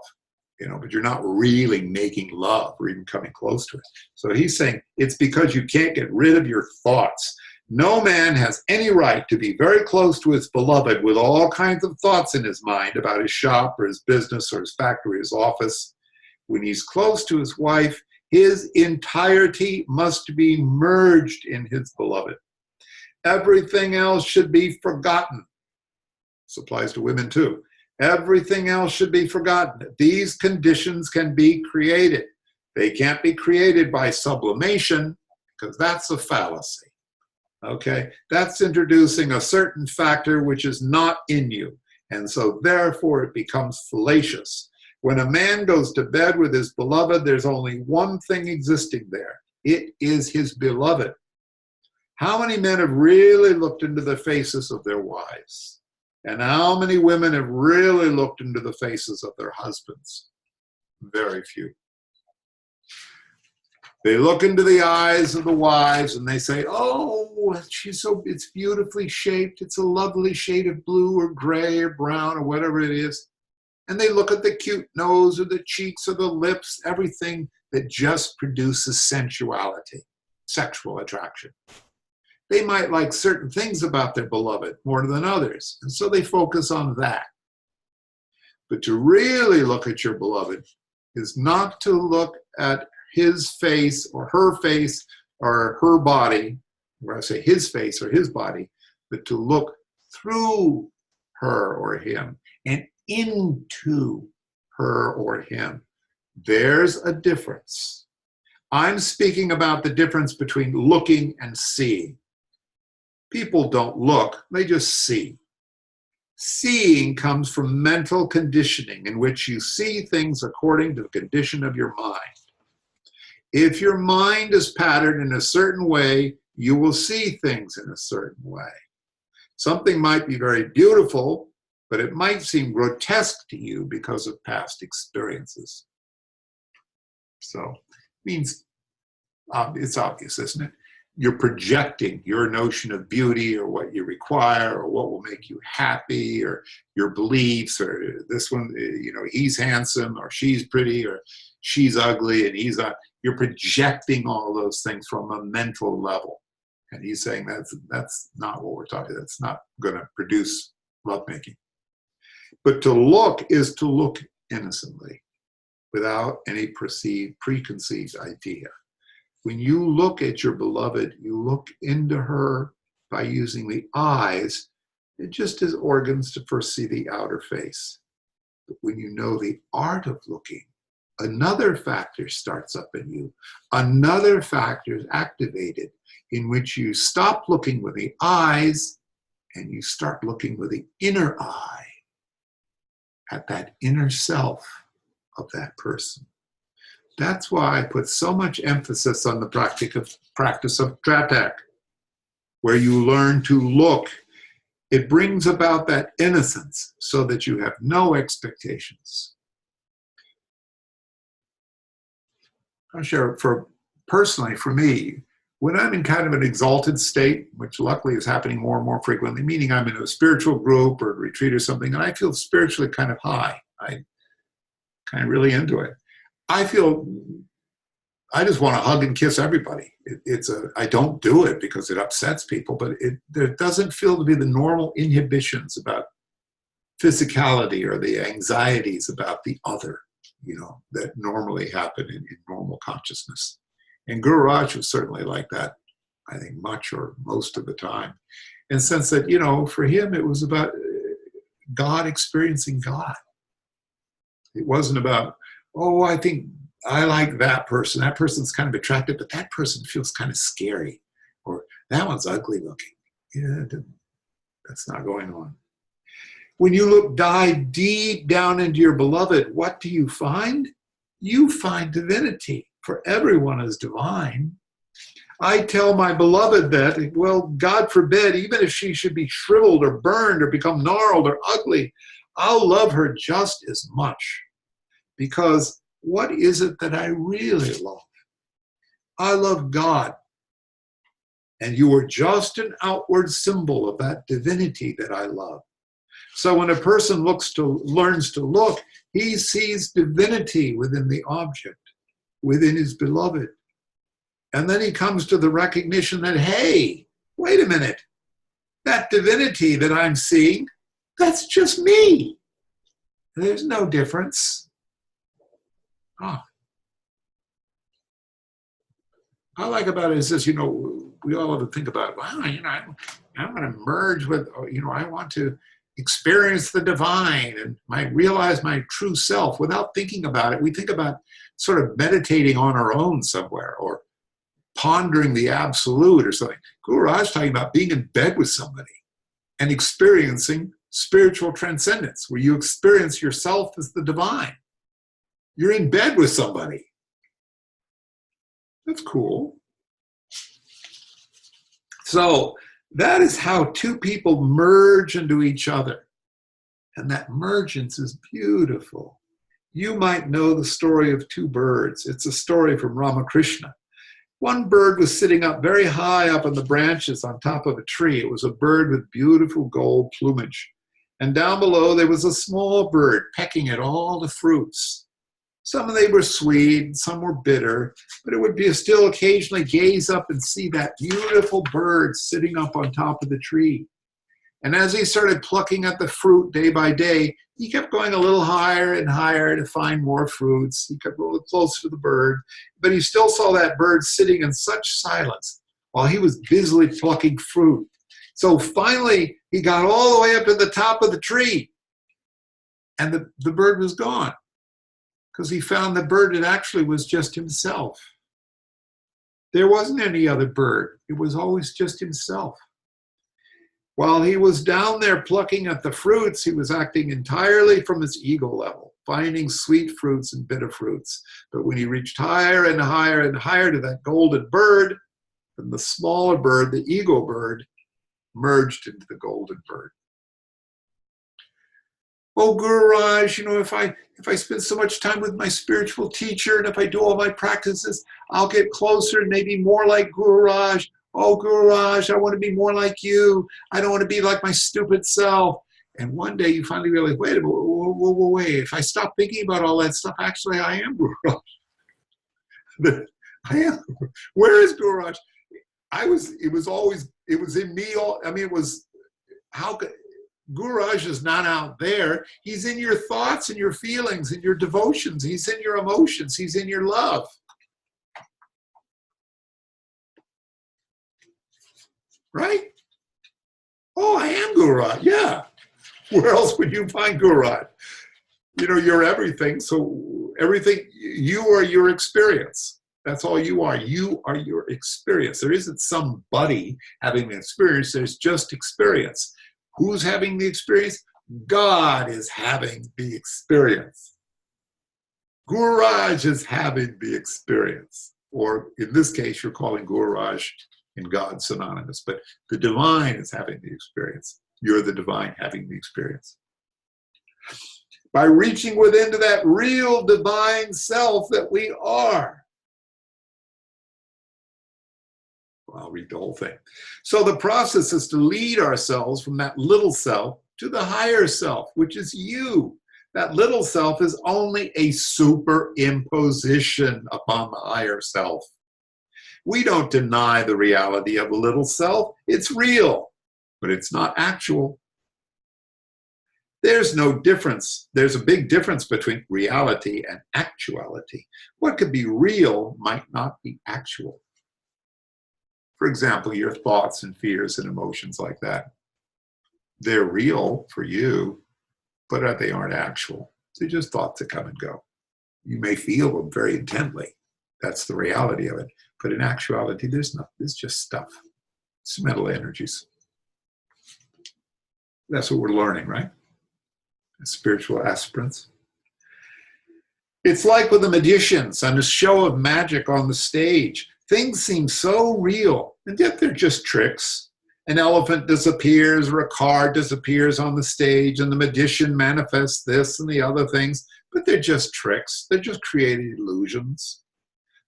A: You know, but you're not really making love or even coming close to it. So he's saying it's because you can't get rid of your thoughts. No man has any right to be very close to his beloved with all kinds of thoughts in his mind about his shop or his business or his factory, his office. When he's close to his wife, his entirety must be merged in his beloved. Everything else should be forgotten. This applies to women too. Everything else should be forgotten. These conditions can be created. They can't be created by sublimation, because that's a fallacy. Okay, that's introducing a certain factor which is not in you, and so therefore it becomes fallacious. When a man goes to bed with his beloved, there's only one thing existing there. It is his beloved. How many men have really looked into the faces of their wives? And how many women have really looked into the faces of their husbands? Very few. They look into the eyes of the wives and they say, oh, it's beautifully shaped. It's a lovely shade of blue or gray or brown or whatever it is. And they look at the cute nose or the cheeks or the lips, everything that just produces sensuality, sexual attraction. They might like certain things about their beloved more than others, and so they focus on that. But to really look at your beloved is not to look at his face or her body, where I say his face or his body, but to look through her or him and into her or him. There's a difference. I'm speaking about the difference between looking and seeing. People don't look, they just see. Seeing comes from mental conditioning, in which you see things according to the condition of your mind. If your mind is patterned in a certain way, you will see things in a certain way. Something might be very beautiful, but it might seem grotesque to you because of past experiences. So, it means it's obvious, isn't it? You're projecting your notion of beauty or what you require or what will make you happy or your beliefs or this one, he's handsome or she's pretty or she's ugly and he's not. You're projecting all those things from a mental level. And he's saying that's not what we're talking about. That's not going to produce lovemaking. But to look is to look innocently without any preconceived idea. When you look at your beloved, you look into her by using the eyes, just as organs to first see the outer face. But when you know the art of looking, another factor starts up in you. Another factor is activated in which you stop looking with the eyes and you start looking with the inner eye at that inner self of that person. That's why I put so much emphasis on the practice of tratak, where you learn to look. It brings about that innocence so that you have no expectations. I'll share personally for me, when I'm in kind of an exalted state, which luckily is happening more and more frequently, meaning I'm in a spiritual group or a retreat or something, and I feel spiritually kind of high. I kind of really into it. I just want to hug and kiss everybody. I don't do it because it upsets people, but there doesn't feel to be the normal inhibitions about physicality or the anxieties about the other, that normally happen in normal consciousness. And Gururaj was certainly like that, I think, much or most of the time. In the sense that, for him, it was about God experiencing God. It wasn't about, oh, I think I like that person. That person's kind of attractive, but that person feels kind of scary. Or that one's ugly looking. Yeah, that's not going on. When you dive deep down into your beloved, what do you find? You find divinity, for everyone is divine. I tell my beloved that, well, God forbid, even if she should be shriveled or burned or become gnarled or ugly, I'll love her just as much. Because what is it that I really love? I love God. And you are just an outward symbol of that divinity that I love. So when a person learns to look, he sees divinity within the object, within his beloved. And then he comes to the recognition that, hey, wait a minute, that divinity that I'm seeing, that's just me. There's no difference. Oh. I like about it is this, we all have to think about, wow, I want to merge with, I want to experience the divine and realize my true self without thinking about it. We think about sort of meditating on our own somewhere or pondering the absolute or something. Gururaj is talking about being in bed with somebody and experiencing spiritual transcendence, where you experience yourself as the divine. You're in bed with somebody. That's cool. So that is how two people merge into each other. And that mergence is beautiful. You might know the story of two birds. It's a story from Ramakrishna. One bird was sitting up very high up in the branches on top of a tree. It was a bird with beautiful gold plumage. And down below there was a small bird pecking at all the fruits. Some of them were sweet, some were bitter, but it would be still occasionally gaze up and see that beautiful bird sitting up on top of the tree. And as he started plucking at the fruit day by day, he kept going a little higher and higher to find more fruits. He kept a little closer to the bird, but he still saw that bird sitting in such silence while he was busily plucking fruit. So finally, he got all the way up to the top of the tree, and the bird was gone, because he found the bird, it actually was just himself. There wasn't any other bird. It was always just himself. While he was down there plucking at the fruits, he was acting entirely from his ego level, finding sweet fruits and bitter fruits. But when he reached higher and higher and higher to that golden bird, then the smaller bird, the ego bird, merged into the golden bird. Oh, Gururaj, if I spend so much time with my spiritual teacher, and if I do all my practices, I'll get closer and maybe more like Gururaj. Oh, Gururaj, I want to be more like you. I don't want to be like my stupid self. And one day you finally realize, wait a minute, wait. If I stop thinking about all that stuff, actually I am Gururaj. I am. Where is Gururaj? It was in me. Gururaj is not out there. He's in your thoughts and your feelings and your devotions. He's in your emotions. He's in your love. Right? Oh, I am Gururaj. Yeah. Where else would you find Gururaj? You're everything. So everything, you are your experience. That's all you are. You are your experience. There isn't somebody having an experience. There's just experience. Who's having the experience? God is having the experience. Gururaj is having the experience. Or in this case, you're calling Gururaj and God synonymous, but the divine is having the experience. You're the divine having the experience. By reaching within to that real divine self that we are. Well, I'll read the whole thing. So the process is to lead ourselves from that little self to the higher self, which is you. That little self is only a superimposition upon the higher self. We don't deny the reality of a little self. It's real, but it's not actual. There's no difference. There's a big difference between reality and actuality. What could be real might not be actual. For example, your thoughts and fears and emotions like that. They're real for you, but they aren't actual. They're just thoughts that come and go. You may feel them very intently. That's the reality of it. But in actuality, there's nothing. It's just stuff. It's mental energies. That's what we're learning, right? As spiritual aspirants. It's like with the magicians on a show of magic on the stage. Things seem so real, and yet they're just tricks. An elephant disappears or a car disappears on the stage, and the magician manifests this and the other things, but they're just tricks. They're just created illusions.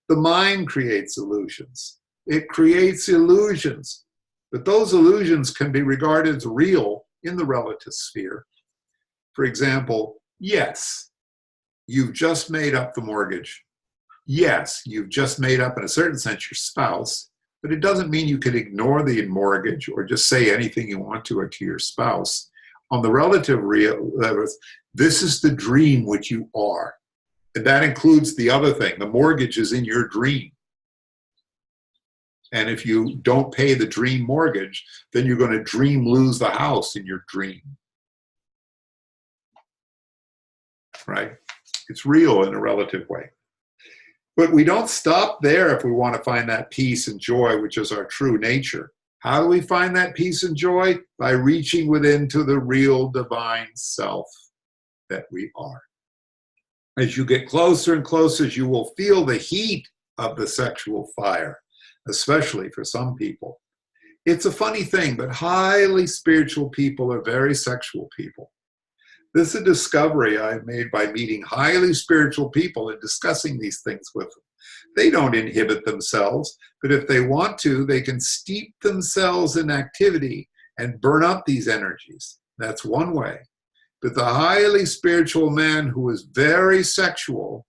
A: The mind creates illusions. It creates illusions, but those illusions can be regarded as real in the relative sphere. For example, yes, you've just made up the mortgage. Yes, you've just made up, in a certain sense, your spouse, but it doesn't mean you can ignore the mortgage or just say anything you want to your spouse. On the relative real level, this is the dream which you are. And that includes the other thing. The mortgage is in your dream. And if you don't pay the dream mortgage, then you're going to dream lose the house in your dream. Right? It's real in a relative way. But we don't stop there if we want to find that peace and joy, which is our true nature. How do we find that peace and joy? By reaching within to the real divine self that we are. As you get closer and closer, you will feel the heat of the sexual fire, especially for some people. It's a funny thing, but highly spiritual people are very sexual people. This is a discovery I've made by meeting highly spiritual people and discussing these things with them. They don't inhibit themselves, but if they want to, they can steep themselves in activity and burn up these energies. That's one way. But the highly spiritual man who is very sexual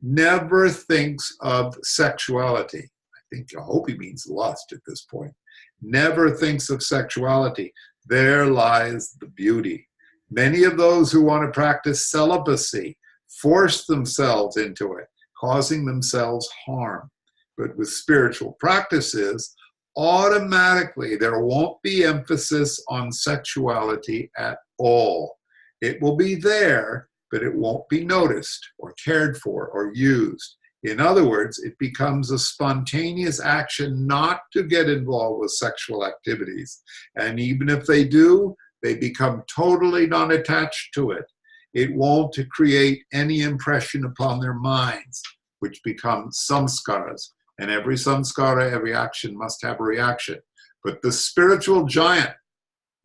A: never thinks of sexuality. I hope he means lust at this point. Never thinks of sexuality. There lies the beauty. Many of those who want to practice celibacy force themselves into it, causing themselves harm. But with spiritual practices, automatically there won't be emphasis on sexuality at all. It will be there, but it won't be noticed or cared for or used. In other words, it becomes a spontaneous action not to get involved with sexual activities. And even if they do, they become totally non-attached to it. It won't create any impression upon their minds, which become samskaras. And every samskara, every action must have a reaction. But the spiritual giant,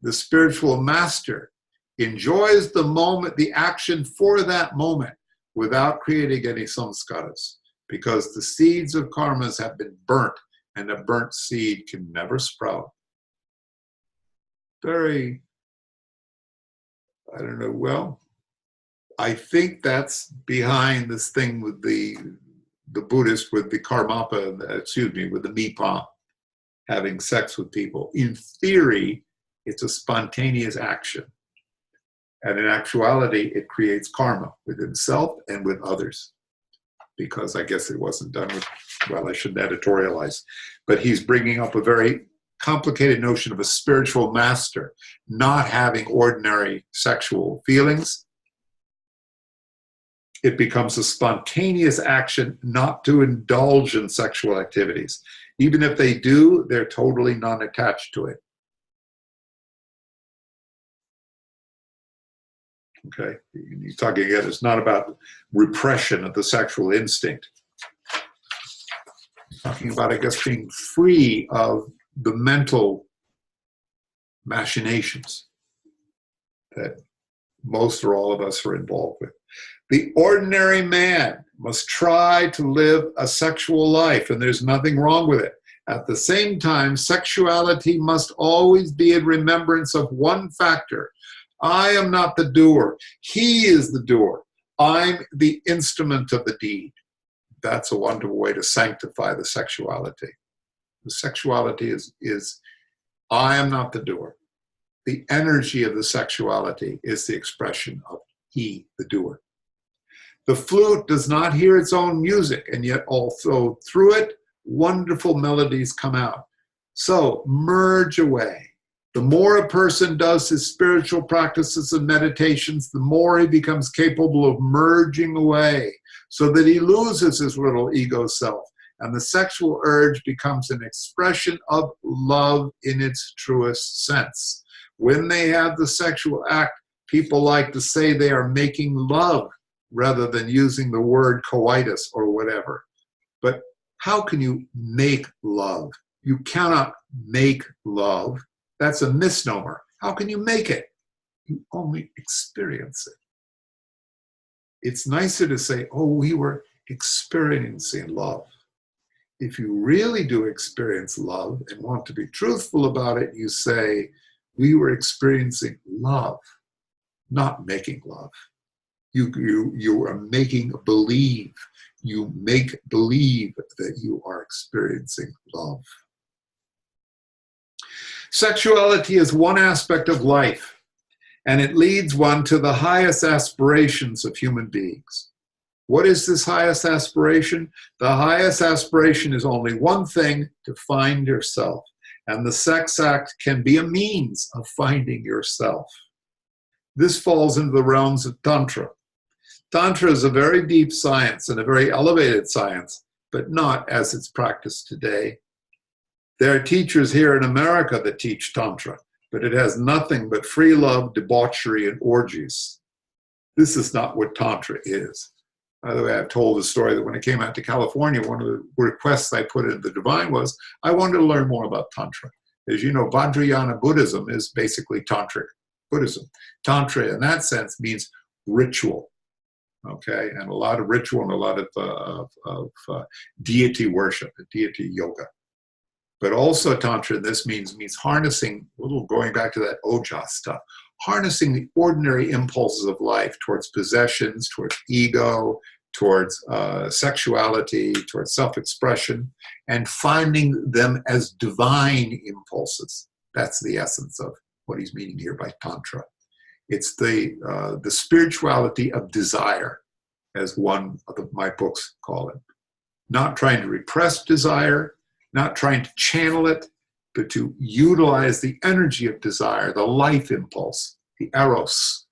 A: the spiritual master, enjoys the moment, the action for that moment, without creating any samskaras, because the seeds of karmas have been burnt, and a burnt seed can never sprout. Very, I don't know, well, I think that's behind this thing with the Buddhist, with the karmapa, with the mipa, having sex with people. In theory, it's a spontaneous action. And in actuality, it creates karma with himself and with others. Because I guess it wasn't done with, well, I shouldn't editorialize. But he's bringing up a very complicated notion of a spiritual master not having ordinary sexual feelings. It becomes a spontaneous action not to indulge in sexual activities. Even if they do, they're totally non-attached to it. Okay, he's talking again, it's not about repression of the sexual instinct. He's talking about, I guess, being free of the mental machinations that most or all of us are involved with. The ordinary man must try to live a sexual life, and there's nothing wrong with it. At the same time, sexuality must always be in remembrance of one factor. I am not the doer. He is the doer. I'm the instrument of the deed. That's a wonderful way to sanctify the sexuality. The sexuality is I am not the doer. The energy of the sexuality is the expression of he, the doer. The flute does not hear its own music, and yet also through it, wonderful melodies come out. So merge away. The more a person does his spiritual practices and meditations, the more he becomes capable of merging away so that he loses his little ego self. And the sexual urge becomes an expression of love in its truest sense. When they have the sexual act, people like to say they are making love rather than using the word coitus or whatever. But how can you make love? You cannot make love. That's a misnomer. How can you make it? You only experience it. It's nicer to say, oh, we were experiencing love. If you really do experience love and want to be truthful about it, you say, we were experiencing love, not making love. You are making believe. You make believe that you are experiencing love. Sexuality is one aspect of life, and it leads one to the highest aspirations of human beings. What is this highest aspiration? The highest aspiration is only one thing: to find yourself. And the sex act can be a means of finding yourself. This falls into the realms of Tantra. Tantra is a very deep science and a very elevated science, but not as it's practiced today. There are teachers here in America that teach Tantra, but it has nothing but free love, debauchery, and orgies. This is not what Tantra is. By the way, I've told the story that when I came out to California, one of the requests I put in the Divine was, I wanted to learn more about Tantra. As you know, Vajrayana Buddhism is basically Tantric Buddhism. Tantra, in that sense, means ritual. Okay, and a lot of ritual and a lot of deity worship, deity yoga. But also Tantra, this means harnessing, a little going back to that ojas stuff, harnessing the ordinary impulses of life towards possessions, towards ego, towards sexuality, towards self-expression, and finding them as divine impulses. That's the essence of what he's meaning here by Tantra. It's the spirituality of desire, as one of my books call it. Not trying to repress desire, not trying to channel it, but to utilize the energy of desire, the life impulse, the eros.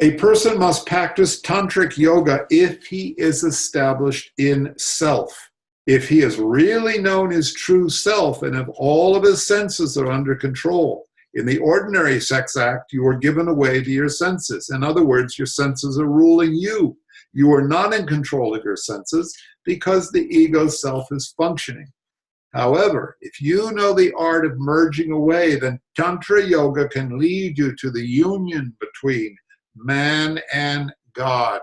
A: A person must practice tantric yoga if he is established in self. If he has really known his true self and if all of his senses are under control. In the ordinary sex act, you are given away to your senses. In other words, your senses are ruling you. You are not in control of your senses because the ego self is functioning. However, if you know the art of merging away, then Tantra Yoga can lead you to the union between man and God.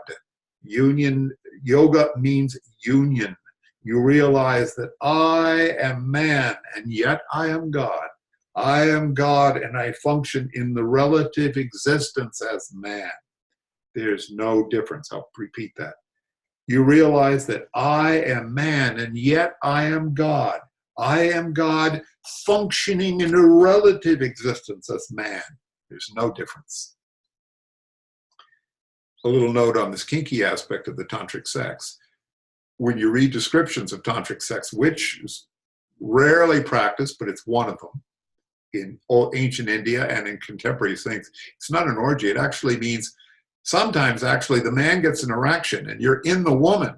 A: Union, yoga means union. You realize that I am man and yet I am God. I am God and I function in the relative existence as man. There's no difference. I'll repeat that. You realize that I am man and yet I am God. I am God functioning in a relative existence as man. There's no difference. A little note on this kinky aspect of the tantric sex. When you read descriptions of tantric sex, which is rarely practiced, but it's one of them, in ancient India and in contemporary things, it's not an orgy. It actually means sometimes actually the man gets an erection and you're in the woman,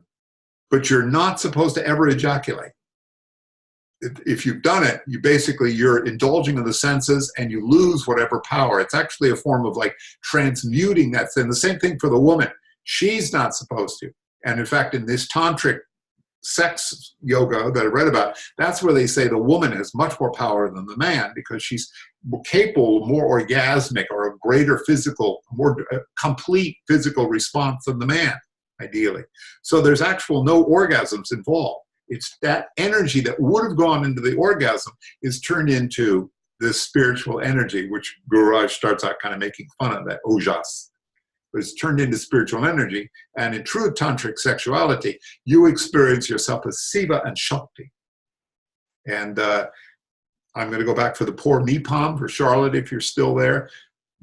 A: but you're not supposed to ever ejaculate. If you've done it, you're indulging in the senses and you lose whatever power. It's actually a form of like transmuting that thing. The same thing for the woman. She's not supposed to. And in fact, in this tantric sex yoga that I read about, that's where they say the woman has much more power than the man because she's capable, more orgasmic or a greater physical, more complete physical response than the man, ideally. So there's actual no orgasms involved. It's that energy that would have gone into the orgasm is turned into this spiritual energy, which Gururaj starts out kind of making fun of, that ojas. But it's turned into spiritual energy. And in true tantric sexuality, you experience yourself as Siva and Shakti. And I'm going to go back for the poor me palm for Charlotte, if you're still there.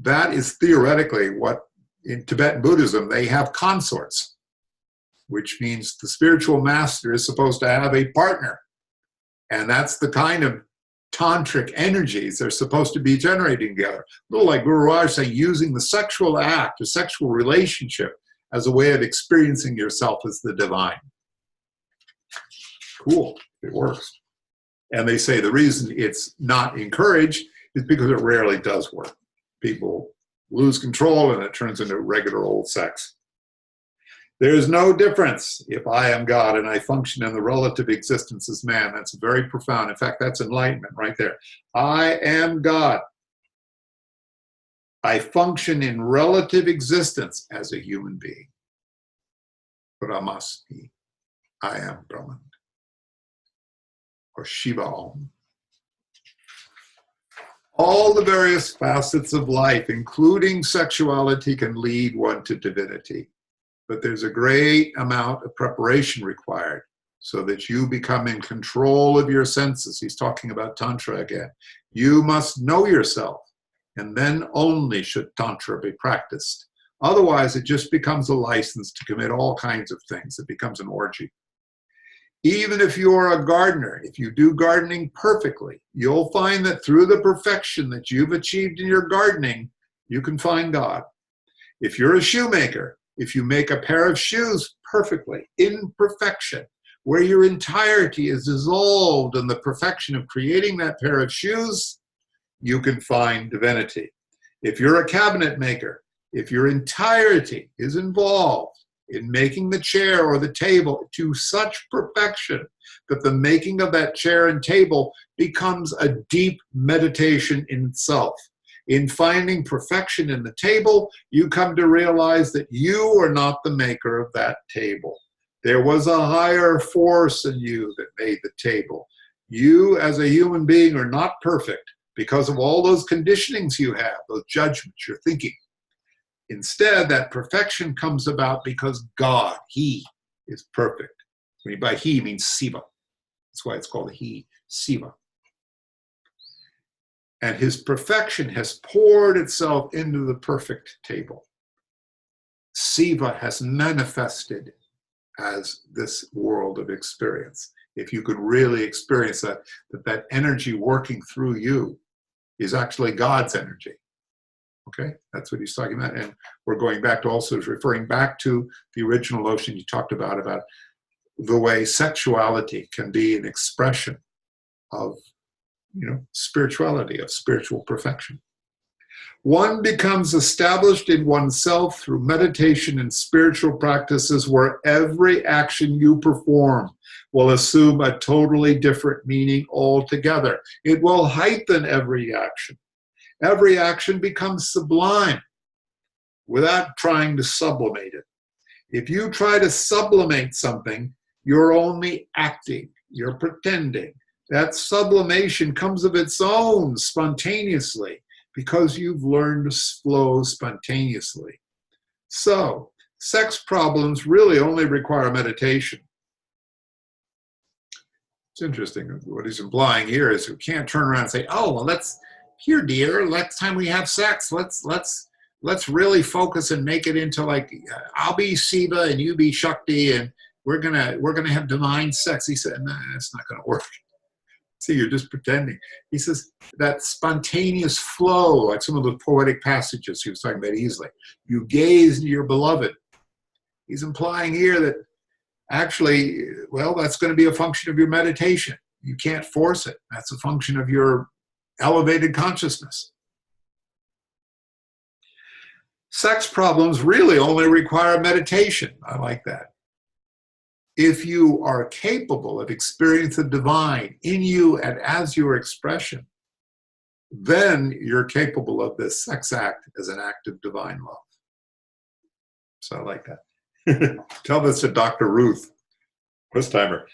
A: That is theoretically what in Tibetan Buddhism, they have consorts, which means the spiritual master is supposed to have a partner. And that's the kind of tantric energies they're supposed to be generating together. A little like Gururaj saying, using the sexual act, a sexual relationship, as a way of experiencing yourself as the divine. Cool, it works. And they say the reason it's not encouraged is because it rarely does work. People lose control and it turns into regular old sex. There's no difference if I am God and I function in the relative existence as man. That's very profound. In fact, that's enlightenment right there. I am God. I function in relative existence as a human being. Brahmasmi. I am Brahman. Or Shiva Om. All the various facets of life, including sexuality, can lead one to divinity. But there's a great amount of preparation required so that you become in control of your senses. He's talking about Tantra again. You must know yourself, and then only should Tantra be practiced. Otherwise, it just becomes a license to commit all kinds of things. It becomes an orgy. Even if you're a gardener, if you do gardening perfectly, you'll find that through the perfection that you've achieved in your gardening, you can find God. If you're a shoemaker, if you make a pair of shoes perfectly, in perfection, where your entirety is dissolved in the perfection of creating that pair of shoes, you can find divinity. If you're a cabinet maker, if your entirety is involved in making the chair or the table to such perfection that the making of that chair and table becomes a deep meditation in itself. In finding perfection in the table, you come to realize that you are not the maker of that table. There was a higher force in you that made the table. You, as a human being, are not perfect because of all those conditionings you have, those judgments you're thinking. Instead, that perfection comes about because God, He, is perfect. By He means Siva. That's why it's called He, Siva. and his perfection has poured itself into the perfect table. Siva has manifested as this world of experience. If you could really experience that energy working through you is actually God's energy. Okay, that's what he's talking about. And we're going back to also referring back to the original notion you talked about the way sexuality can be an expression of, spirituality, of spiritual perfection. One becomes established in oneself through meditation and spiritual practices where every action you perform will assume a totally different meaning altogether. It will heighten every action. Every action becomes sublime without trying to sublimate it. If you try to sublimate something, you're only acting, you're pretending. That sublimation comes of its own spontaneously because you've learned to flow spontaneously. So, sex problems really only require meditation. It's interesting. What he's implying here is you can't turn around and say, oh, well, here, dear, next time we have sex, let's really focus and make it into like, I'll be Siva and you be Shakti and we're gonna have divine sex. He said, nah, that's not gonna work. See, you're just pretending. He says that spontaneous flow, like some of the poetic passages he was talking about easily. You gaze into your beloved. He's implying here that actually, well, that's going to be a function of your meditation. You can't force it. That's a function of your elevated consciousness. Sex problems really only require meditation. I like that. If you are capable of experiencing the divine in you and as your expression, then you're capable of this sex act as an act of divine love. So I like that. Tell this to Dr. Ruth, first timer.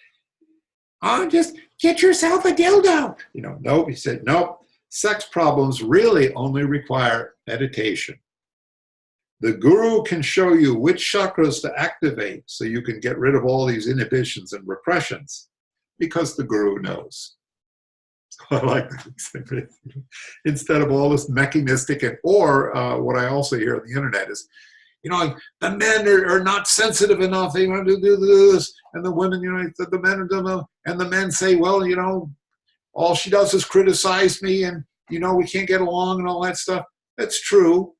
A: Oh, just get yourself a dildo. Nope. He said, nope. Sex problems really only require meditation. The guru can show you which chakras to activate so you can get rid of all these inhibitions and repressions because the guru knows. So I like that. Instead of all this mechanistic or what I also hear on the internet is, like the men are not sensitive enough. They want to do this. And the women, the men are, and the men say, well, all she does is criticize me and, we can't get along and all that stuff. That's true.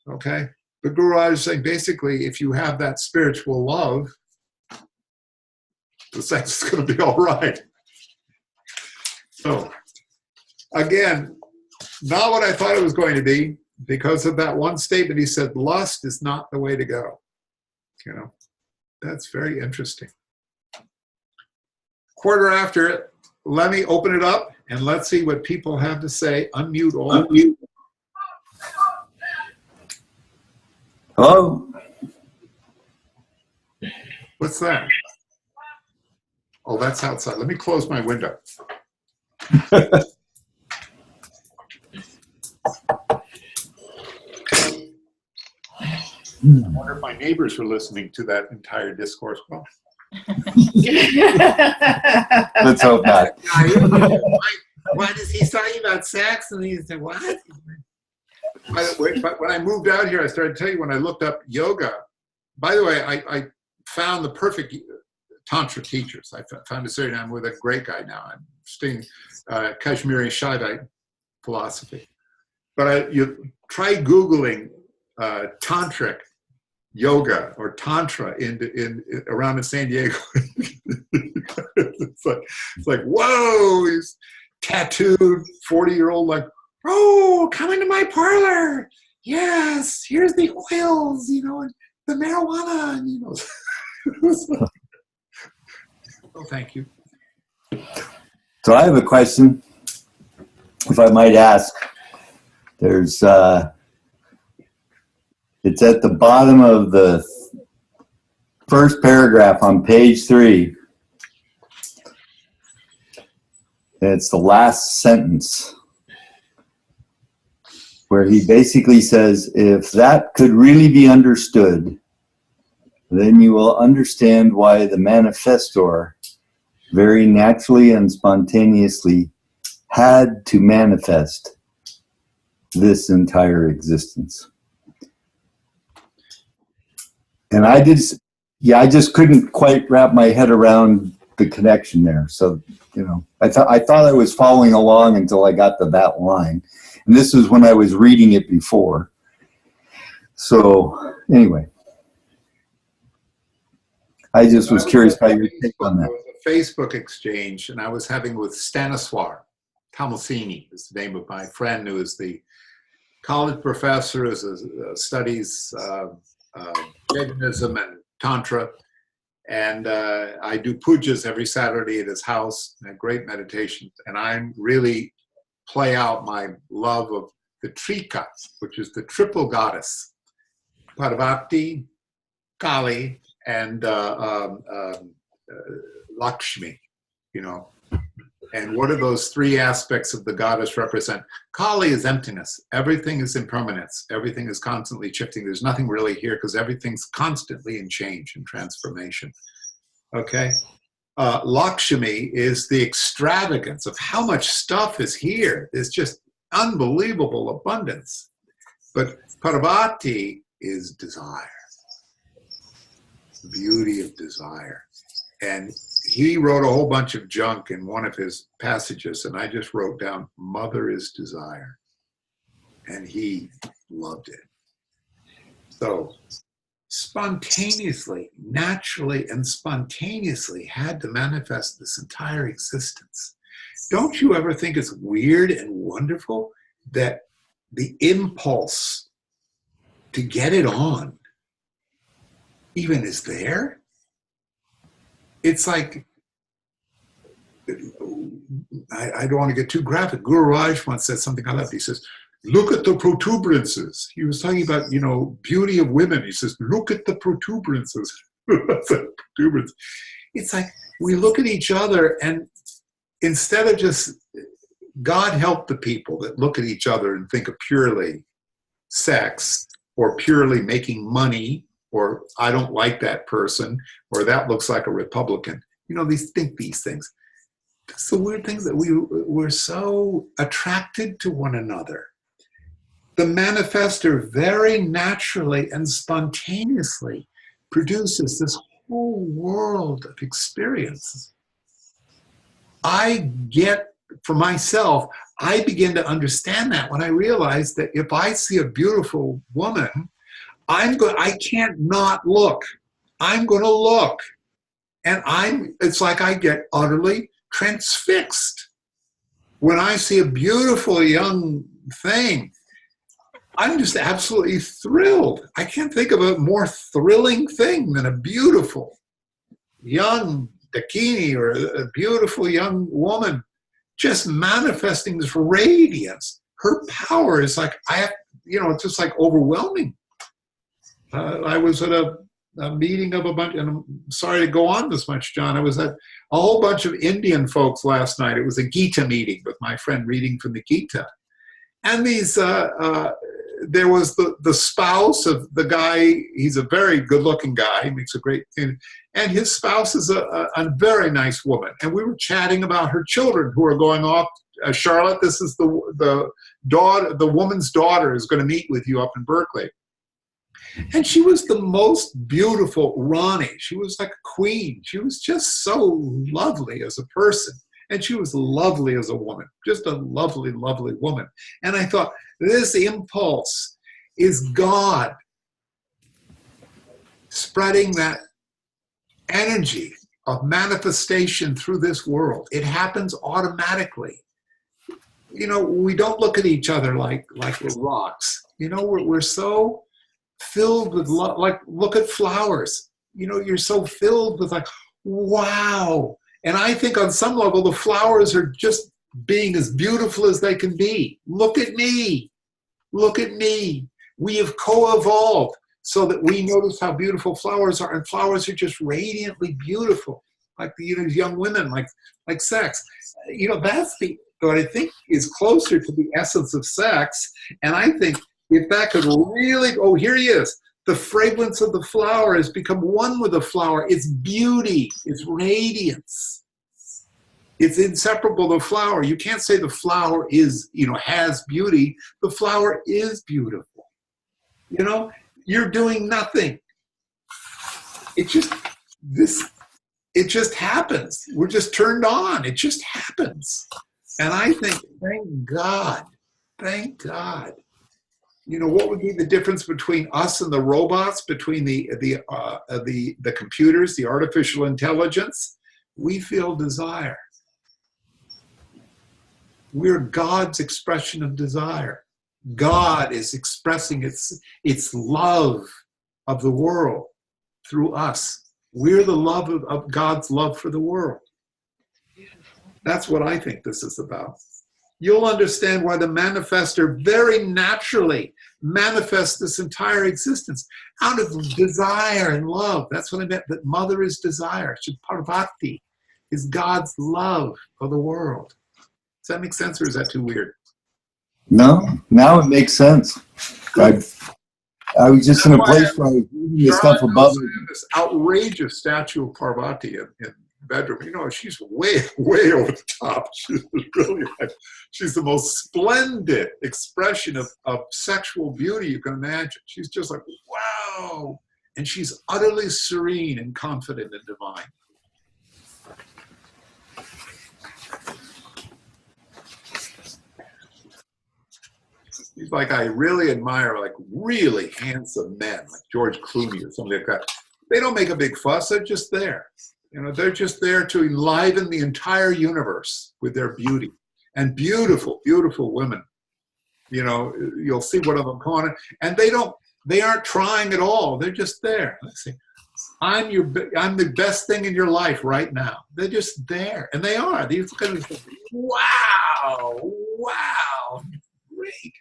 A: Okay, the Gururaj is saying basically, if you have that spiritual love, the sex is going to be all right. So, again, not what I thought it was going to be because of that one statement. He said, lust is not the way to go. That's very interesting. Quarter after it, let me open it up and let's see what people have to say. Unmute all. Unmute.
B: Hello?
A: What's that? Oh, that's outside. Let me close my window. I wonder if my neighbors were listening to that entire discourse. Well,
B: let's hope not.
A: What is he talking about sex? And he said, what? But when I moved out here, I started to tell you when I looked up yoga. By the way, I found the perfect Tantra teachers. I found a certain, I'm with a great guy now. I'm studying Kashmiri Shaivite philosophy. But you try Googling tantric yoga or tantra around in San Diego. it's like whoa, he's tattooed 40-year-old like, oh, come into my parlor. Yes, here's the oils, and the marijuana, and oh, thank you.
B: So I have a question, if I might ask. There's it's at the bottom of the first paragraph on page 3. And it's the last sentence where he basically says, if that could really be understood, then you will understand why the manifestor very naturally and spontaneously had to manifest this entire existence. And I just couldn't quite wrap my head around the connection there. So, I thought I was following along until I got to that line. And this was when I was reading it before. So, anyway, I just was curious about your take on that.
A: There was a Facebook exchange, and I was having with Staniswar Tamasini, is the name of my friend who is the college professor, studies Jainism and Tantra. And I do pujas every Saturday at his house, and great meditations. And I really play out my love of the Trika, which is the triple goddess, Parvati, Kali, and Lakshmi, And what do those three aspects of the goddess represent? Kali is emptiness. Everything is impermanence. Everything is constantly shifting. There's nothing really here because everything's constantly in change and transformation. Okay? Lakshmi is the extravagance of how much stuff is here. There's just unbelievable abundance. But Parvati is desire. The beauty of desire. And he wrote a whole bunch of junk in one of his passages, and I just wrote down, Mother is desire. And he loved it. So spontaneously, naturally, and spontaneously had to manifest this entire existence. Don't you ever think it's weird and wonderful that the impulse to get it on even is there? It's like, I don't want to get too graphic. Gururaj once said something I love. He says, look at the protuberances. He was talking about, beauty of women. He says, look at the protuberances. It's like we look at each other, and instead of just, God help the people that look at each other and think of purely sex or purely making money, or I don't like that person, or that looks like a Republican. These things. It's the weird thing that we're so attracted to one another. The manifester very naturally and spontaneously produces this whole world of experiences. For myself, I begin to understand that when I realize that if I see a beautiful woman, I can't not look. I'm going to look. And it's like I get utterly transfixed. When I see a beautiful young thing, I'm just absolutely thrilled. I can't think of a more thrilling thing than a beautiful young dakini or a beautiful young woman just manifesting this radiance. Her power is like, it's just like overwhelming. I was at a meeting of a bunch, and I'm sorry to go on this much, John. I was at a whole bunch of Indian folks last night. It was a Gita meeting with my friend reading from the Gita. And there was the spouse of the guy. He's a very good-looking guy. He makes a great thing. And his spouse is a very nice woman. And we were chatting about her children who are going off. Charlotte, this is the woman's daughter is going to meet with you up in Berkeley. And she was the most beautiful Rani. She was like a queen. She was just so lovely as a person. And she was lovely as a woman, just a lovely, lovely woman. And I thought, this impulse is God spreading that energy of manifestation through this world. It happens automatically. We don't look at each other like we're rocks. We're so filled with love. Like, look at flowers. You're so filled with like, wow. And I think on some level, the flowers are just being as beautiful as they can be. Look at me. Look at me. We have co-evolved so that we notice how beautiful flowers are. And flowers are just radiantly beautiful. Like these young women, like sex. That's what I think is closer to the essence of sex. And I think if that could really, here he is. The fragrance of the flower has become one with the flower. It's beauty, it's radiance. It's inseparable to the flower. You can't say the flower is, has beauty. The flower is beautiful. You're doing nothing. It just happens. We're just turned on. It just happens. And I think, thank God. What would be the difference between us and the robots, between the computers, the artificial intelligence? We feel desire. We're God's expression of desire. God is expressing its love of the world through us. We're the love of God's love for the world. That's what I think this is about. You'll understand why the manifester very naturally manifests this entire existence out of desire and love. That's what I meant, that mother is desire. Parvati is God's love for the world. Does that make sense, or is that too weird?
B: No, now it makes sense. I was just in a place where I was reading the stuff above it.
A: This outrageous statue of Parvati in the bedroom. She's way, way over the top. She's the most splendid expression of sexual beauty you can imagine. She's just like, wow. And she's utterly serene and confident and divine. He's like, I really admire really handsome men, like George Clooney or something like that. They don't make a big fuss. They're just there. They're just there to enliven the entire universe with their beauty. And beautiful, beautiful women. You'll see one of them come on, and they aren't trying at all. They're just there. Let's see. I'm the best thing in your life right now. They're just there. And they are. These kind of, wow, great.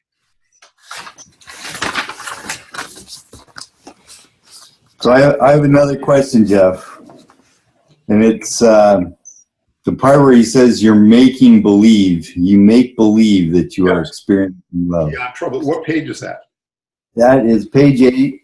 B: So I have another question, Jeff, and it's the part where he says you're making believe. You make believe that you are experiencing love.
A: Yeah, I'm troubled. What page is that?
B: That is page 8,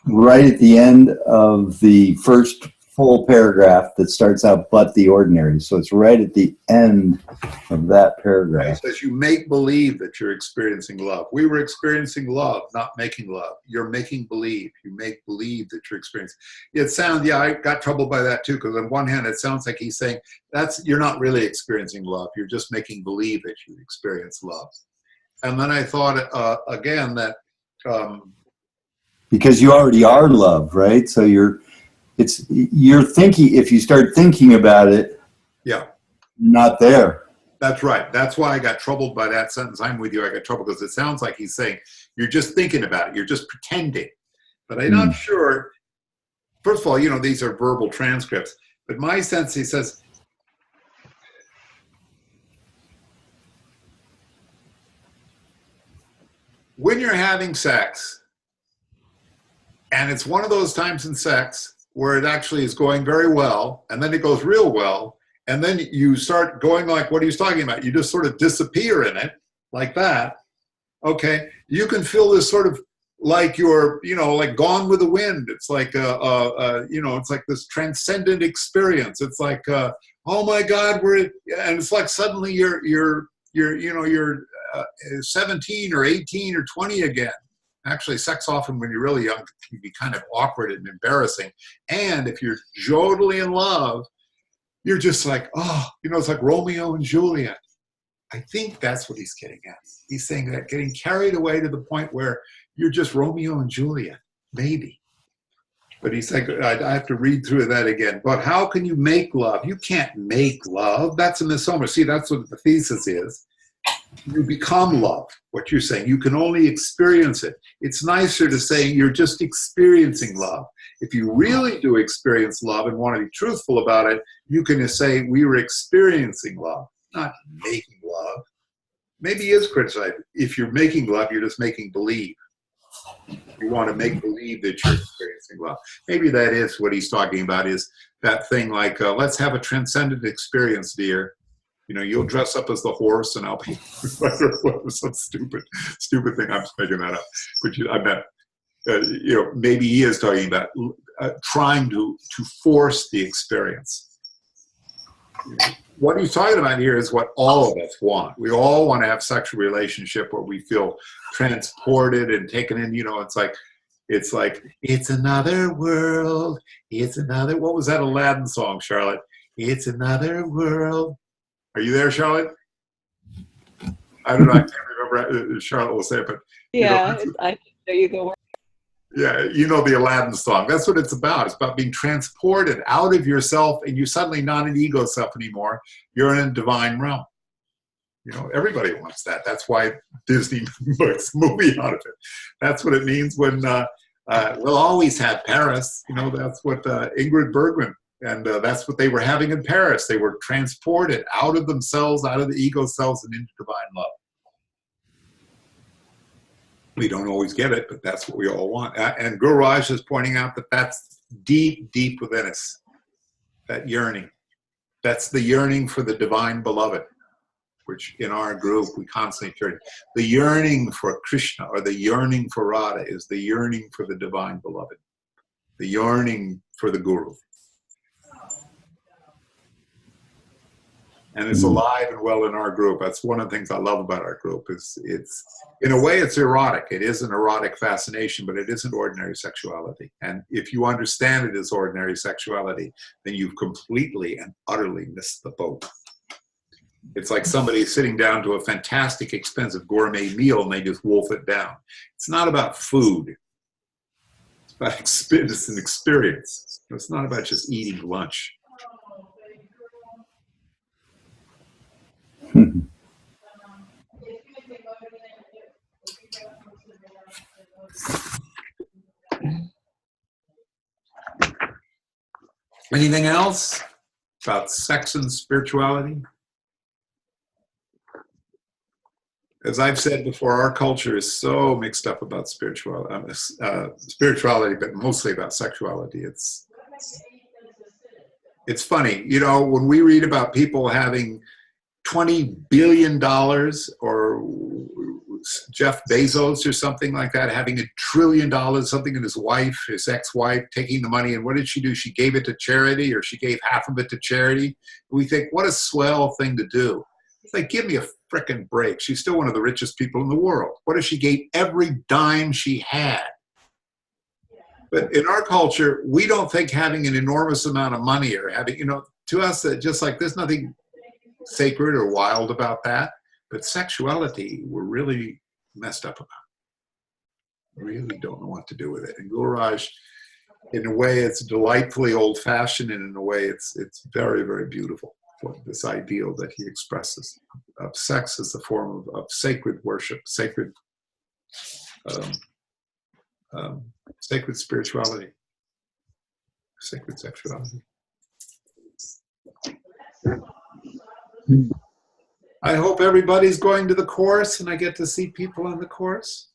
B: right at the end of the first full paragraph that starts out, but the ordinary. So it's right at the end of that paragraph.
A: It says you make believe that you're experiencing love. We were experiencing love, not making love. You're making believe. You make believe that you're experiencing. I got troubled by that too, because on one hand, it sounds like he's saying you're not really experiencing love. You're just making believe that you experience love. And then I thought again that
B: because you already are love, right? So you're thinking, if you start thinking about it, not there.
A: That's right. That's why I got troubled by that sentence. I'm with you. I got troubled because it sounds like he's saying you're just thinking about it. You're just pretending. But I'm not sure. First of all, these are verbal transcripts. But my sense, he says, when you're having sex, and it's one of those times in sex where it actually is going very well, and then it goes real well, and then you start going like what he was talking about. You just sort of disappear in it, like that. Okay, you can feel this sort of like you're, like gone with the wind. It's like, it's like this transcendent experience. It's like, oh my God, and it's like suddenly you're 17 or 18 or 20 again. Actually, sex often when you're really young can be kind of awkward and embarrassing. And if you're totally in love, you're just like, it's like Romeo and Juliet. I think that's what he's getting at. He's saying that getting carried away to the point where you're just Romeo and Juliet, maybe. But he's like, I have to read through that again. But how can you make love? You can't make love. That's a misnomer. See, that's what the thesis is. You become love, what you're saying. You can only experience it. It's nicer to say you're just experiencing love. If you really do experience love and want to be truthful about it, you can say we were experiencing love, not making love. Maybe he is criticized. If you're making love, you're just making believe. You want to make believe that you're experiencing love. Maybe that is what he's talking about, is that thing like, let's have a transcendent experience, dear. You'll dress up as the horse, and I'll be some stupid thing. I'm just making that up. But I'm not. Maybe he is talking about trying to force the experience. what he's talking about here is what all of us want. We all want to have sexual relationship where we feel transported and taken in. You know, it's like it's another world. It's another. What was that Aladdin song, Charlotte? It's another world. Are you there, Charlotte? I don't know. I can't remember. Charlotte will say it, but
C: yeah, I know you go.
A: Yeah, you know the Aladdin song. That's what it's about. It's about being transported out of yourself, and you're suddenly not an ego self anymore. You're in a divine realm. You know, everybody wants that. That's why Disney makes a movie out of it. That's what it means when we'll always have Paris. You know, that's what Ingrid Bergman, and that's what they were having in Paris. They were transported out of themselves, out of the ego selves, and into divine love. We don't always get it, but that's what we all want. And Gururaj is pointing out that that's deep, deep within us, that yearning. That's the yearning for the divine beloved, which in our group we constantly turn. The yearning for Krishna or the yearning for Radha is the yearning for the divine beloved, the yearning for the Guru. And it's alive and well in our group. That's one of the things I love about our group. Is it's in a way it's erotic. It is an erotic fascination, but it isn't ordinary sexuality. And if you understand it as ordinary sexuality, then you've completely and utterly missed the boat. It's like somebody sitting down to a fantastic, expensive gourmet meal and they just wolf it down. It's not about food. It's about it's an experience. It's not about just eating lunch. Anything else about sex and spirituality? As I've said before, our culture is so mixed up about spirituality, but mostly about sexuality. It's funny, you know, when we read about people having $20 billion or Jeff Bezos or something like that, having $1 trillion, something, and his ex-wife, taking the money, and what did she do? She gave it to charity, or she gave half of it to charity. We think, what a swell thing to do. It's like, give me a frickin' break. She's still one of the richest people in the world. What if she gave every dime she had? But in our culture, we don't think having an enormous amount of money or having, you know, to us, just like there's nothing sacred or wild about that. But sexuality, we're really messed up about. Really don't know what to do with it. And Gururaj, in a way, it's delightfully old-fashioned, and in a way, it's very, very beautiful. This ideal that he expresses of sex as a form of sacred worship, sacred spirituality, sacred sexuality. I hope everybody's going to the course and I get to see people in the course.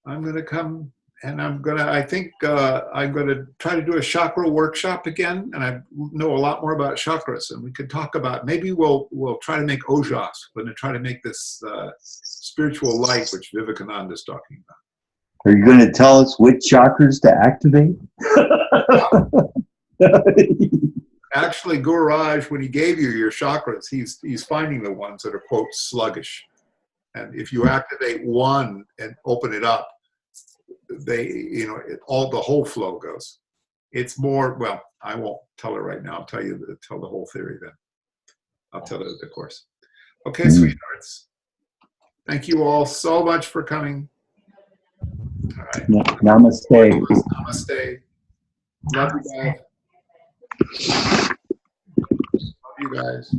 A: I'm going to come and I think I'm going to try to do a chakra workshop again. And I know a lot more about chakras, and we could talk about, maybe we'll try to make ojas. We're going to try to make this spiritual light, which Vivekananda is talking about.
B: Are you going to tell us which chakras to activate?
A: Actually, Gururaj, when he gave you your chakras, he's finding the ones that are, quote, sluggish. And if you activate one and open it up, the whole flow goes. It's more, well, I won't tell it right now. I'll tell the whole theory then. I'll tell it at the course. Okay, sweethearts. Thank you all so much for coming. All right.
B: Namaste.
A: Namaste. Love you guys. Love you guys.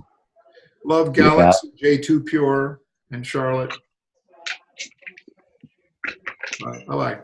A: Love Galaxy, J2 Pure, and Charlotte. Bye-bye.